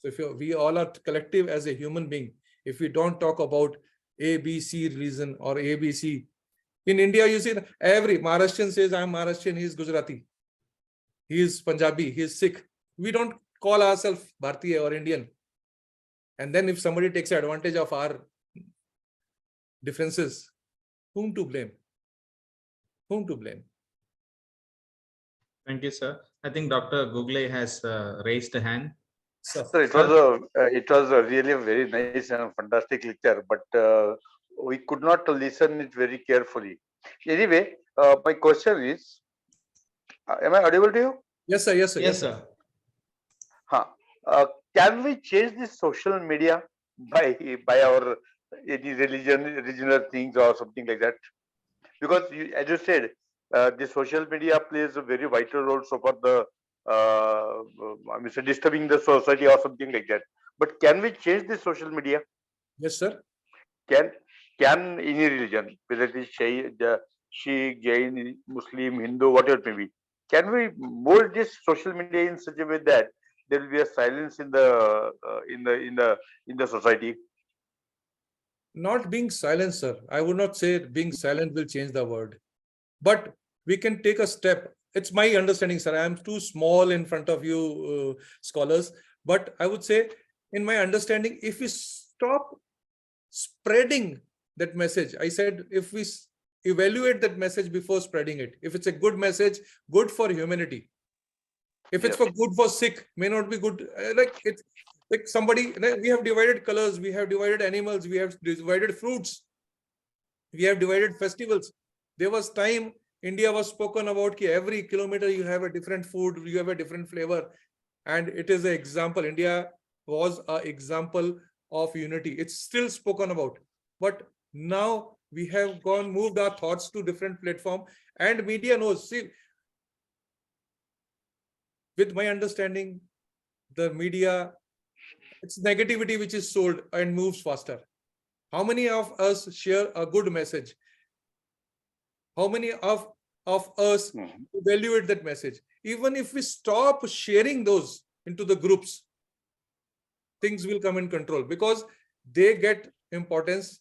S3: So if we all are collective as a human being, if we don't talk about ABC reason or ABC, in India, you see every Maharashtrian says, I'm Maharashtrian, he is Gujarati, he is Punjabi, he is Sikh. We don't call ourselves Bharatiya or Indian. And then if somebody takes advantage of our differences, whom to blame? Whom to blame?
S2: Thank you, sir. I think Dr. Google has raised a hand.
S3: Sir.
S5: So it was a really a very nice and fantastic lecture, but we could not listen it very carefully. Anyway, my question is, am I audible to you?
S3: Yes, sir. Yes, sir.
S2: Yes, sir.
S5: Huh. Can we change this social media by our any regional things or something like that? Because as you said, the social media plays a very vital role so for the I mean, so disturbing the society or something like that. But can we change the social media?
S3: Yes, sir.
S5: Can can any religion, whether it is Sikh, Jain, Muslim, Hindu, whatever it may be, can we mold this social media in such a way that there will be a silence in the society?
S3: Not being silent, sir. I would not say being silent will change the word, but we can take a step. It's my understanding, sir. I am too small in front of you, scholars, but I would say, in my understanding, if we stop spreading that message, I said, if we evaluate that message before spreading it, if it's a good message, good for humanity. If it's for good for Sikh, may not be good. Like it's like somebody, we have divided colors, we have divided animals, we have divided fruits, we have divided festivals. There was time India was spoken about ki every kilometer you have a different food, you have a different flavor, and it is an example. India was an example of unity. It's still spoken about, but now we have moved our thoughts to different platform, and media knows. See, with my understanding, the media, it's negativity which is sold and moves faster. How many of us share a good message? How many of us evaluate that message? Even if we stop sharing those into the groups, things will come in control because they get importance.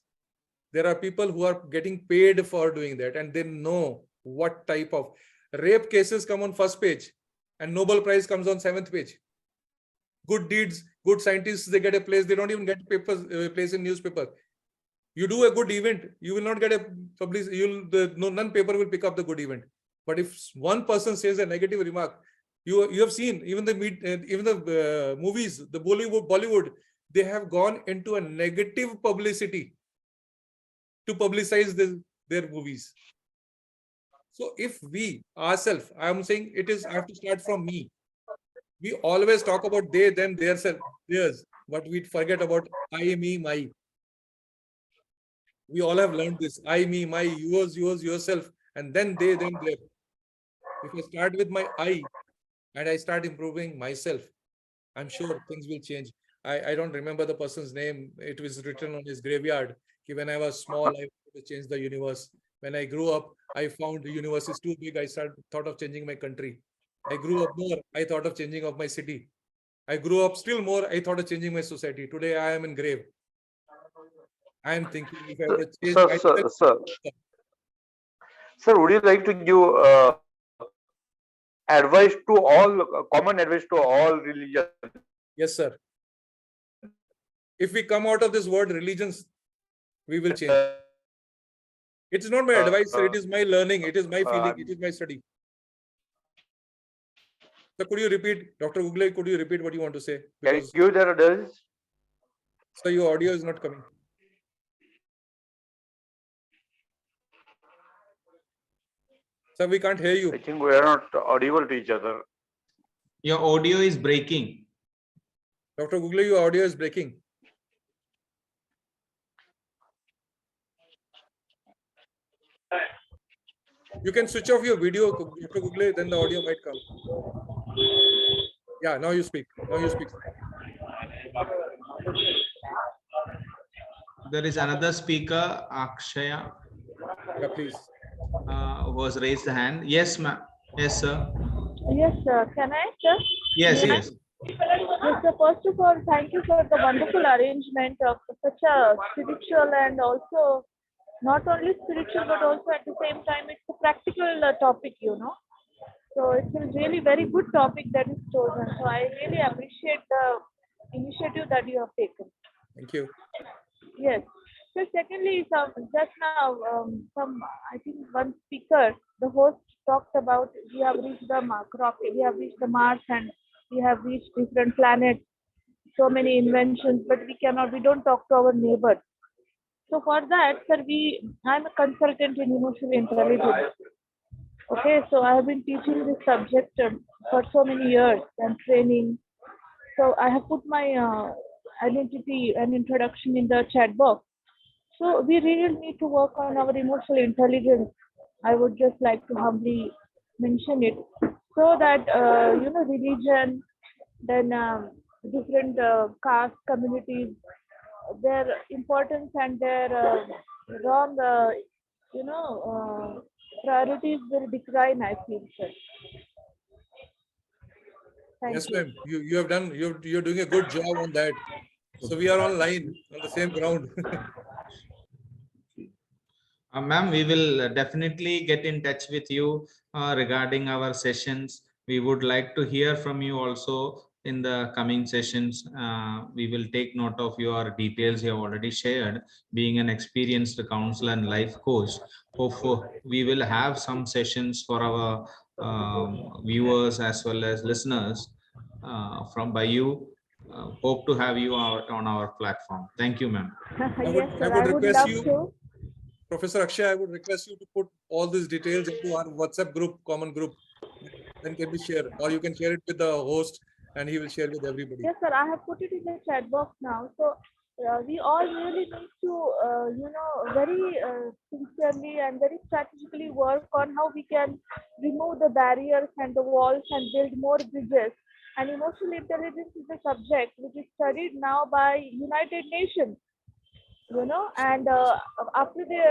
S3: There are people who are getting paid for doing that, and they know what type of rape cases come on first page and Nobel Prize comes on 7th page. Good deeds, good scientists, they get a place. They don't even get papers, place in newspaper. You do a good event, you will not get a published. None paper will pick up the good event. But if one person says a negative remark, you have seen even the movies, the Bollywood, they have gone into a negative publicity to publicize their movies. So if we ourselves, I am saying I have to start from me. We always talk about they, them, theirs, but we forget about I, me, my. We all have learned this. I, me, my, yours, yourself, and then they, them, their. If I start with my I and I start improving myself, I'm sure things will change. I don't remember the person's name. It was written on his graveyard. When I was small, I wanted to change the universe. When I grew up, I found the universe is too big. I thought of changing my country. I grew up more. I thought of changing of my city. I grew up still more. I thought of changing my society. Today, I am in grave. I am thinking if I were to change myself.
S5: Sir, would you like to give advice to all, common advice to all religions?
S3: Yes, sir. If we come out of this word religions, we will change. It's not my advice, sir. It is my learning. It is my feeling. It is my study. So could you repeat, Dr. Google, could you repeat what you want to say?
S5: Because can you give that advice?
S3: So your audio is not coming. Sir, we can't hear you.
S5: I think we are not audible to each other.
S2: Your audio is breaking.
S3: Dr. Google, your audio is breaking. You can switch off your video, Dr. Google, then the audio might come. Yeah, now you speak. Now you speak.
S2: There is another speaker, Akshaya,
S3: Yeah, please.
S2: was raised the hand. Yes, ma'am. Yes, sir.
S6: Yes, sir. Can I, sir?
S2: Yes, yes.
S6: Yes, sir. First of all, thank you for the wonderful arrangement of such a spiritual and also not only spiritual but also at the same time it's a practical topic, So it's a really very good topic that is chosen. So I really appreciate the initiative that you have taken.
S3: Thank you.
S6: Yes. So secondly, just now, I think one speaker, the host talked about we have reached the we have reached the Mars and we have reached different planets, so many inventions, but we don't talk to our neighbors. So for that, sir, I'm a consultant in emotional intelligence. Okay, so I have been teaching this subject for so many years and training. So I have put my identity and introduction in the chat box. So we really need to work on our emotional intelligence. I would just like to humbly mention it, so that religion, then different caste communities, their importance and their wrong, priorities will decline. I feel, sir. Thank
S3: Yes,
S6: you.
S3: ma'am. You have done. You're doing a good job on that. So we are online on the same ground.
S2: Ma'am, we will definitely get in touch with you regarding our sessions. We would like to hear from you also in the coming sessions. We will take note of your details you have already shared. Being an experienced counselor and life coach, we will have some sessions for our viewers as well as listeners from by you. Hope to have you out on our platform. Thank you, ma'am.
S6: Yes,
S3: I
S6: sir.
S3: would
S6: I would
S3: request
S6: love
S3: you,
S6: to.
S3: Professor Akshay, I would request you to put all these details into our WhatsApp group, common group. Then can we share, or you can share it with the host, and he will share with everybody.
S6: Yes, sir. I have put it in the chat box now. So we all really need to, very sincerely and very strategically work on how we can remove the barriers and the walls and build more bridges. And emotional intelligence is a subject which is studied now by United Nations. And after after the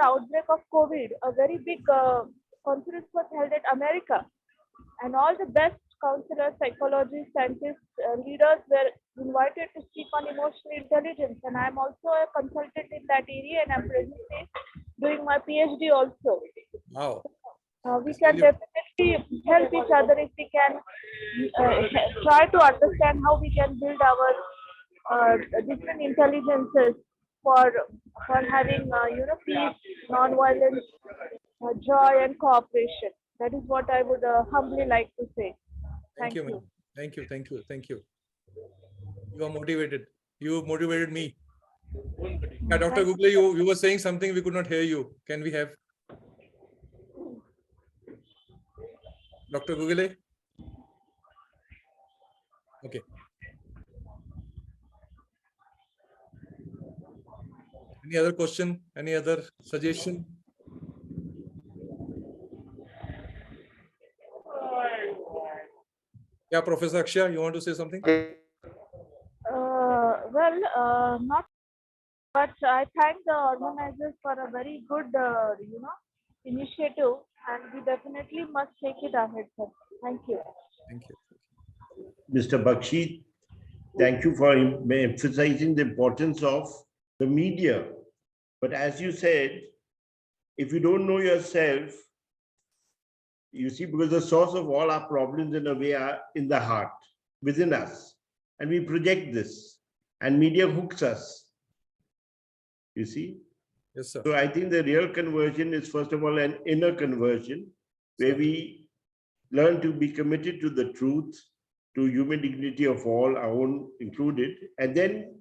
S6: outbreak of COVID, a very big conference was held at America, and all the best counselors, psychologists, scientists, leaders were invited to speak on emotional intelligence. And I'm also a consultant in that area, and I'm presently doing my PhD also.
S3: Wow.
S6: We can definitely help each other if we can try to understand how we can build our different intelligences for having peace, non-violence, joy, and cooperation. That is what I would humbly like to say.
S3: Thank you, ma'am. Thank you. Thank you. Thank you. You are motivated. You motivated me. Yeah, Dr. Google, you were saying something, we could not hear you. Can we have Dr. Google? Okay. Any other question? Any other suggestion? Yeah, Professor Akshay, you want to say something?
S6: Not, but I thank the organizers for a very good, initiative, and we definitely must take it ahead, sir. Thank you.
S3: Thank you.
S1: Mr. Bakshi, thank you for emphasizing the importance of the media. But as you said, if you don't know yourself, you see, because the source of all our problems in a way are in the heart, within us. And we project this, and media hooks us. You see?
S3: Yes, sir.
S1: So I think the real conversion is, first of all, an inner conversion, where we learn to be committed to the truth, to human dignity of all, our own included, and then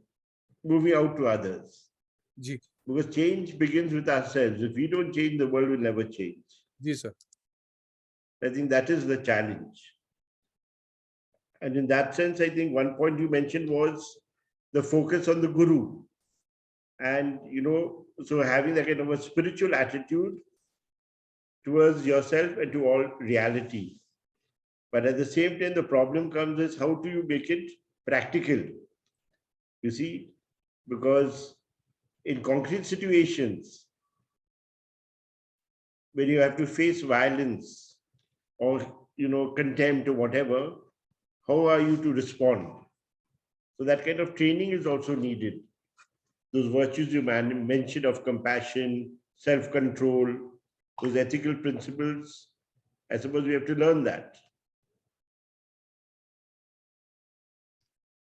S1: moving out to others.
S3: Ji.
S1: Because change begins with ourselves. If we don't change, the world will never change.
S3: Ji, sir.
S1: I think that is the challenge. And in that sense, I think one point you mentioned was the focus on the guru. And, so having that kind of a spiritual attitude towards yourself and to all reality. But at the same time, the problem comes is how do you make it practical? You see, because in concrete situations, when you have to face violence or, contempt or whatever, how are you to respond? So that kind of training is also needed. Those virtues you mentioned of compassion, self-control, those ethical principles, I suppose we have to learn that.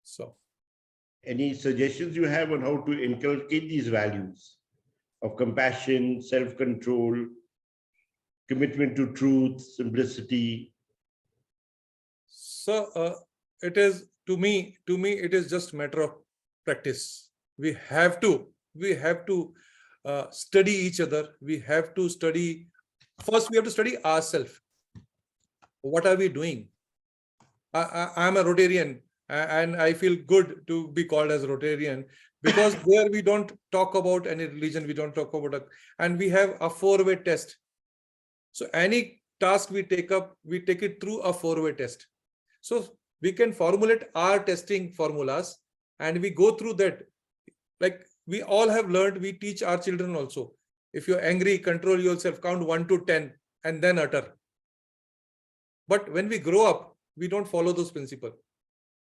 S3: So,
S1: any suggestions you have on how to inculcate these values of compassion, self-control, commitment to truth, simplicity.
S3: So it is to me, it is just a matter of practice. We have to study each other. We have to study. First, we have to study ourselves. What are we doing? I'm a Rotarian, and I feel good to be called as a Rotarian, because there we don't talk about any religion, we don't talk about and we have a 4-way test. So any task we take up, we take it through a 4-way test. So we can formulate our testing formulas and we go through that. Like we all have learned, we teach our children also. If you're angry, control yourself, count 1 to 10 and then utter. But when we grow up, we don't follow those principles.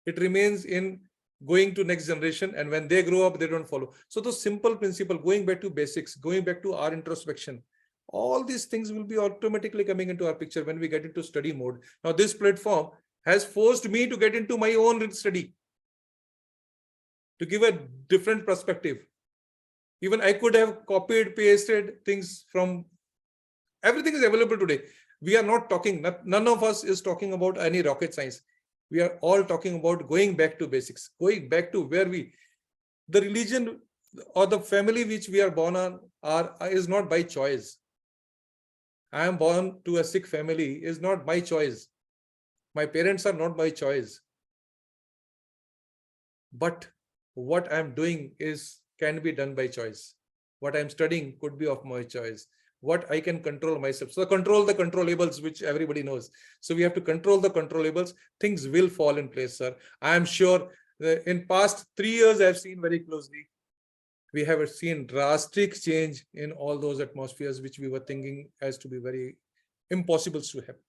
S3: It remains in going to next generation, and when they grow up, they don't follow. So those simple principle, going back to basics, going back to our introspection, all these things will be automatically coming into our picture when we get into study mode. Now, this platform has forced me to get into my own study, to give a different perspective. Even I could have copied, pasted things from, everything is available today. We are not talking, none of us is talking about any rocket science. We are all talking about going back to basics, going back to where the religion or the family which we are born on is not by choice. I am born to a Sikh family is not my choice. My parents are not by choice. But what I'm doing can be done by choice. What I'm studying could be of my choice. What I can control myself. So control the controllables, which everybody knows. So we have to control the controllables. Things will fall in place, sir. I am sure in past 3 years, I've seen very closely. We have seen drastic change in all those atmospheres, which we were thinking as to be very impossible to happen.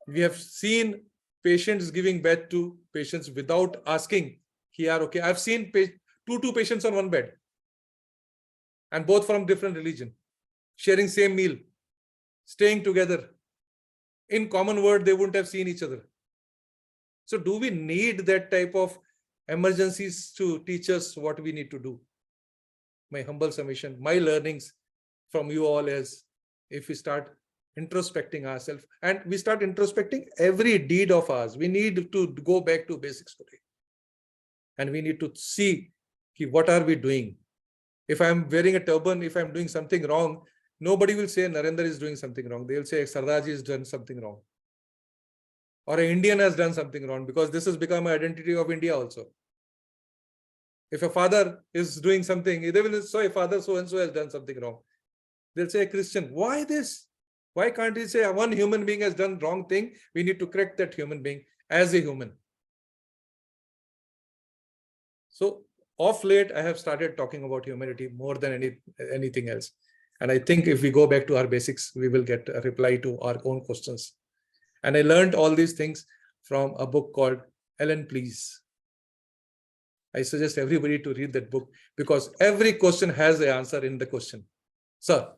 S3: We have seen patients giving birth to patients without asking, here, okay. I've seen two patients on one bed and both from different religion, sharing same meal, staying together. In common word, they wouldn't have seen each other. So do we need that type of emergencies to teach us what we need to do? My humble submission, my learnings from you all is, if we start introspecting ourselves and we start introspecting every deed of ours, we need to go back to basics today. And we need to see what are we doing. If I'm wearing a turban, if I'm doing something wrong, nobody will say Narendra is doing something wrong. They will say Sardaji has done something wrong. Or an Indian has done something wrong, because this has become an identity of India also. If a father is doing something, they will say father so-and-so has done something wrong. They'll say a Christian, why this? Why can't he say one human being has done wrong thing? We need to correct that human being as a human. So of late, I have started talking about humanity more than anything else. And I think if we go back to our basics, we will get a reply to our own questions. And I learned all these things from a book called N.P.S.Bakshi. I suggest everybody to read that book, because every question has the answer in the question. Sir,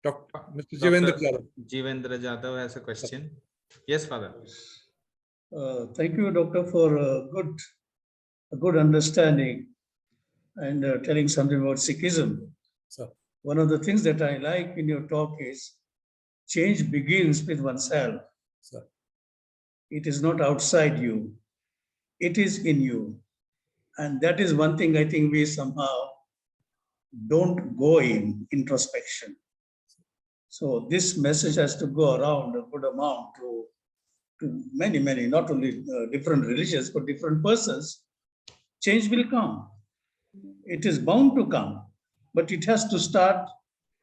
S3: Mr. Jivendra Jadhav.
S2: Jivendra Jadhav has a question. Yes, Father.
S7: Thank you, Doctor, for a good understanding and telling something about Sikhism.
S3: Sir.
S7: One of the things that I like in your talk is change begins with oneself.
S3: Sir.
S7: It is not outside you. It is in you. And that is one thing I think we somehow don't go in introspection. So this message has to go around a good amount to many, not only different religions, but different persons. Change will come. It is bound to come, but it has to start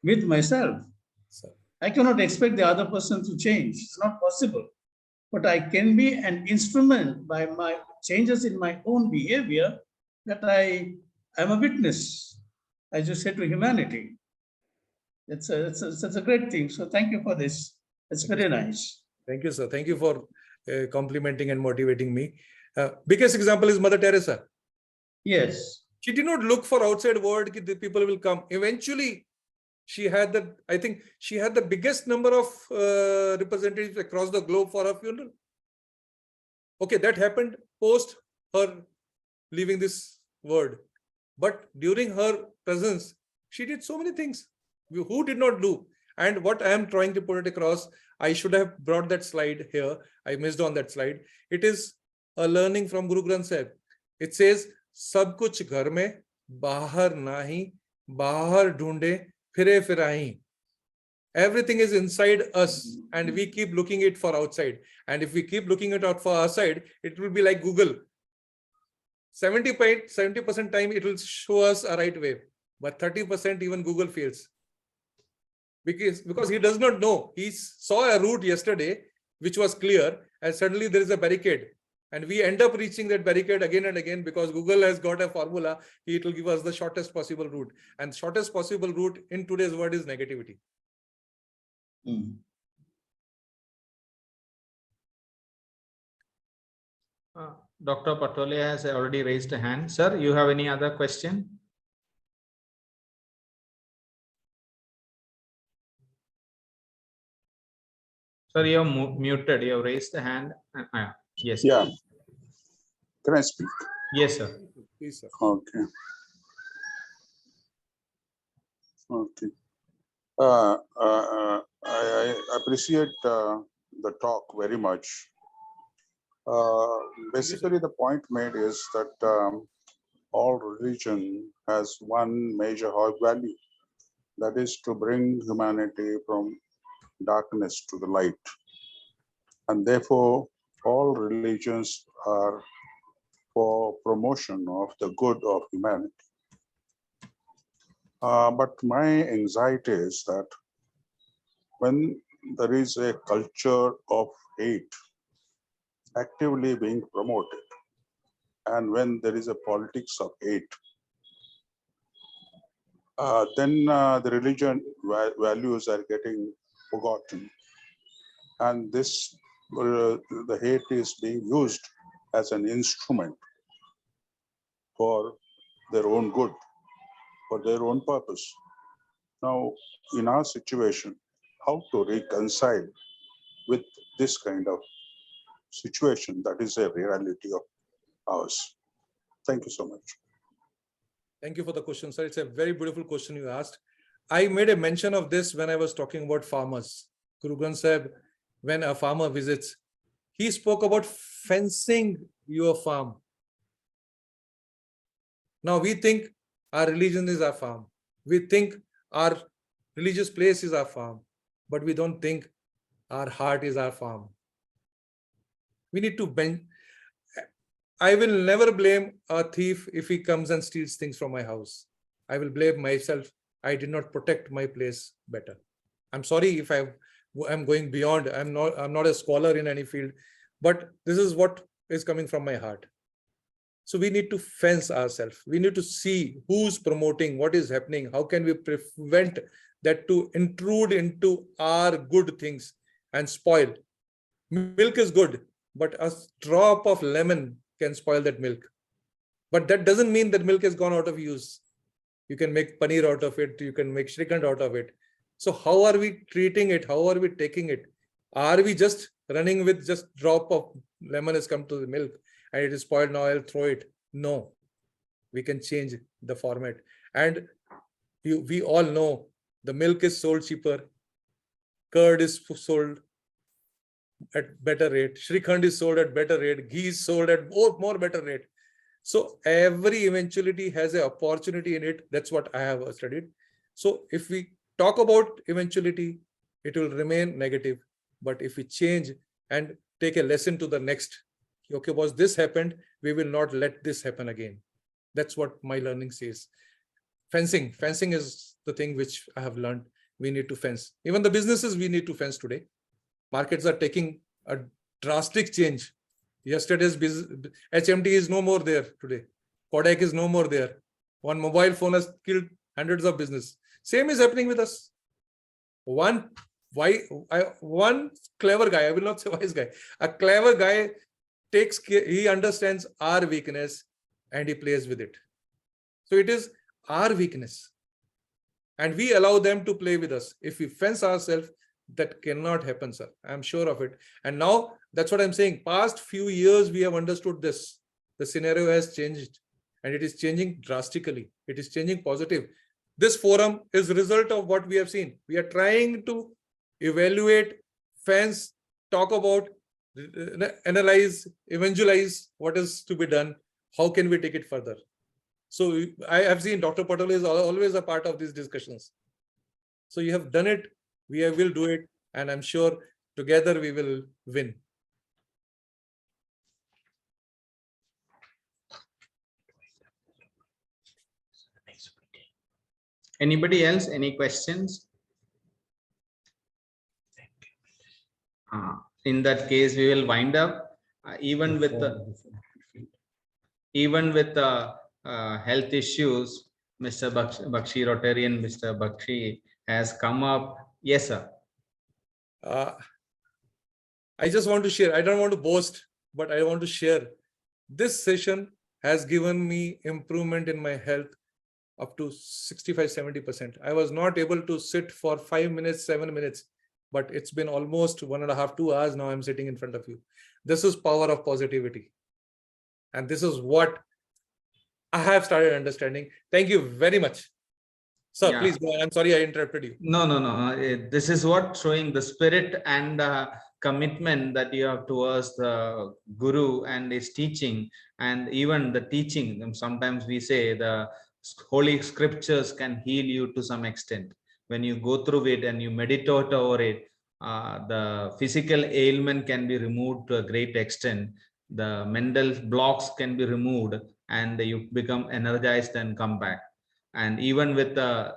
S7: with myself.
S3: Sir.
S7: I cannot expect the other person to change. It's not possible. But I can be an instrument by my changes in my own behavior that I am a witness, as you said, to humanity. It's a great thing. So thank you for this. It's very nice.
S3: Thank you, sir. Thank you for complimenting and motivating me. Biggest example is Mother Teresa.
S7: Yes.
S3: She did not look for outside world, the people will come. Eventually, she had the biggest number of representatives across the globe for her funeral. Okay, that happened post her leaving this world. But during her presence, she did so many things. Who did not do? And what I am trying to put it across, I should have brought that slide here. I missed on that slide. It is a learning from Guru Granth Sahib. It says, "Sab kuch ghar mein, bahar nahi, bahar dhoonde, phire firahi." Everything is inside us, and we keep looking it for outside. And if we keep looking it out for outside, it will be like Google. 70% time it will show us a right way, but 30% even Google fails. Because he does not know. He saw a route yesterday which was clear, and suddenly there is a barricade. And we end up reaching that barricade again and again because Google has got a formula. It will give us the shortest possible route. And shortest possible route in today's world is negativity.
S2: Dr. Patole has already raised a hand. Sir, you have any other question? Sir, you're muted. You have raised the hand. Yes.
S8: Yeah. Can I speak?
S2: Yes, sir.
S3: Please, sir.
S8: Okay. Okay. I appreciate the talk very much. Basically, the point made is that all religion has one major value, that is to bring humanity from darkness to the light. And therefore, all religions are for promotion of the good of humanity. But my anxiety is that when there is a culture of hate actively being promoted, and when there is a politics of hate, then the religion values are getting forgotten. And this, the hate is being used as an instrument for their own good, for their own purpose. Now, in our situation, how to reconcile with this kind of situation that is a reality of ours? Thank you so much.
S3: Thank you for the question, sir. It's a very beautiful question you asked. I made a mention of this when I was talking about farmers. Guru Granth Sahib, when a farmer visits, he spoke about fencing your farm. Now we think our religion is our farm. We think our religious place is our farm, but we don't think our heart is our farm. We need to bend. I will never blame a thief if he comes and steals things from my house. I will blame myself. I did not protect my place better. I'm sorry if I'm going beyond. I'm not a scholar in any field, but this is what is coming from my heart. So we need to fence ourselves. We need to see who's promoting, what is happening, how can we prevent that to intrude into our good things and spoil. Milk is good, but a drop of lemon can spoil that milk. But that doesn't mean that milk has gone out of use. You can make paneer out of it. You can make shrikhand out of it. So how are we treating it? How are we taking it? Are we just running with just drop of lemon has come to the milk and it is spoiled, now I'll throw it? No, we can change the format. And we all know the milk is sold cheaper. Curd is sold at better rate. Shrikhand is sold at better rate. Ghee is sold at more better rate. So every eventuality has an opportunity in it. That's what I have studied. So if we talk about eventuality, it will remain negative. But if we change and take a lesson to the next, okay, boss, this happened, we will not let this happen again. That's what my learning says. Fencing is the thing which I have learned. We need to fence. Even the businesses we need to fence today. Markets are taking a drastic change. Yesterday's HMT is no more there today. Kodak is no more there. One mobile phone has killed hundreds of business. Same is happening with us. One clever guy, I will not say wise guy, a clever guy takes care, he understands our weakness and he plays with it. So it is our weakness. And we allow them to play with us. If we fence ourselves, that cannot happen, sir. I'm sure of it. And now that's what I'm saying. Past few years, we have understood this. The scenario has changed and it is changing drastically. It is changing positive. This forum is a result of what we have seen. We are trying to evaluate, fans, talk about, analyze, evangelize what is to be done. How can we take it further? So I have seen Dr. Patel is always a part of these discussions. So you have done it, we will do it, and I'm sure together we will win.
S2: Anybody else? Any questions? In that case, we will wind up. Even with the health issues, Mr. Bakshi, Rotarian Mr. Bakshi has come up. Yes, sir.
S3: I just want to share. I don't want to boast, but I want to share. This session has given me improvement in my health up to 65–70%. I was not able to sit for 5 minutes, 7 minutes, but it's been almost 1.5 to 2 hours now. I'm sitting in front of you. This is power of positivity. And this is what I have started understanding. Thank you very much. Sir,
S2: Yeah.
S3: please go on. I'm sorry I interrupted you.
S2: No. This is what showing the spirit and commitment that you have towards the Guru and his teaching, and even the teaching. Sometimes we say the holy scriptures can heal you to some extent. When you go through it and you meditate over it, the physical ailment can be removed to a great extent. The mental blocks can be removed, and you become energized and come back. And even with the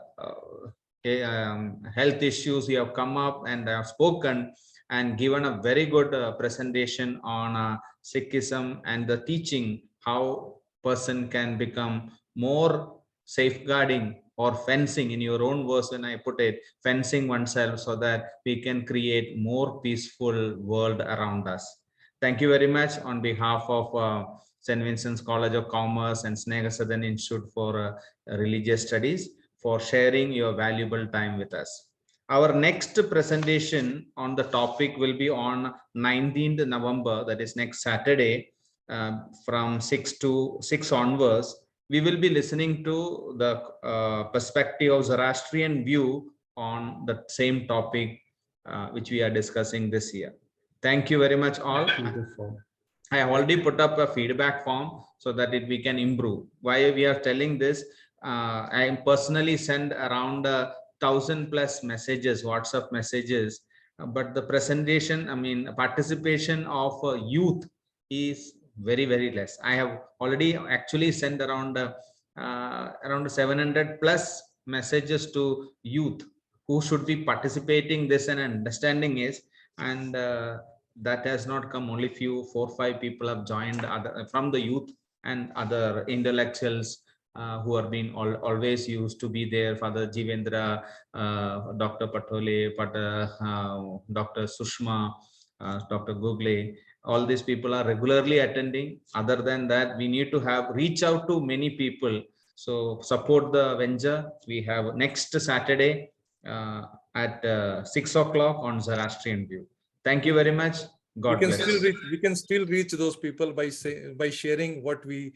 S2: health issues, you have come up and have spoken and given a very good presentation on Sikhism and the teaching, how person can become more safeguarding or fencing, in your own words when I put it, fencing oneself so that we can create more peaceful world around us. Thank you very much on behalf of St. Vincent's College of Commerce and Sneha Southern Institute for Religious Studies for sharing your valuable time with us. Our next presentation on the topic will be on 19th November, that is next Saturday, from 6 onwards. We will be listening to the perspective of Zoroastrian view on the same topic which we are discussing this year. Thank you very much all. I have already put up a feedback form so that we can improve. Why we are telling this? I personally send around 1,000+ messages, WhatsApp messages, but the presentation, participation of youth is very less. I have already actually sent around 700+ messages to youth who should be participating this and understanding is, and that has not come. Only 4–5 people have joined from the youth and other intellectuals who are being always used to be there. Father Jivendra, Dr. Patole, Dr. Sushma, Dr. Google, all these people are regularly attending. Other than that, we need to reach out to many people. So support the venture. We have next Saturday at 6 o'clock on Zoroastrian View. Thank you very much. God bless.
S3: We can still reach those people by sharing what we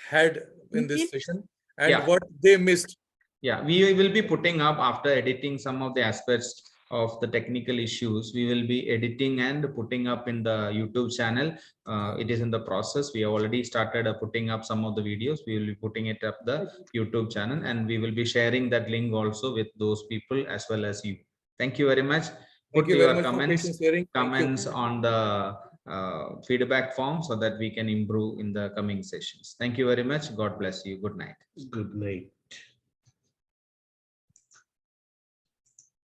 S3: had in this session and what they missed.
S2: Yeah, we will be putting up, after editing some of the aspects of the technical issues, we will be editing and putting up in the YouTube channel. It is in the process. We have already started putting up some of the videos. We will be putting it up the YouTube channel, and we will be sharing that link also with those people as well as you. Thank you very much. Put your comments on the feedback form so that we can improve in the coming sessions. Thank you very much. God bless you. Good night.
S1: Good night.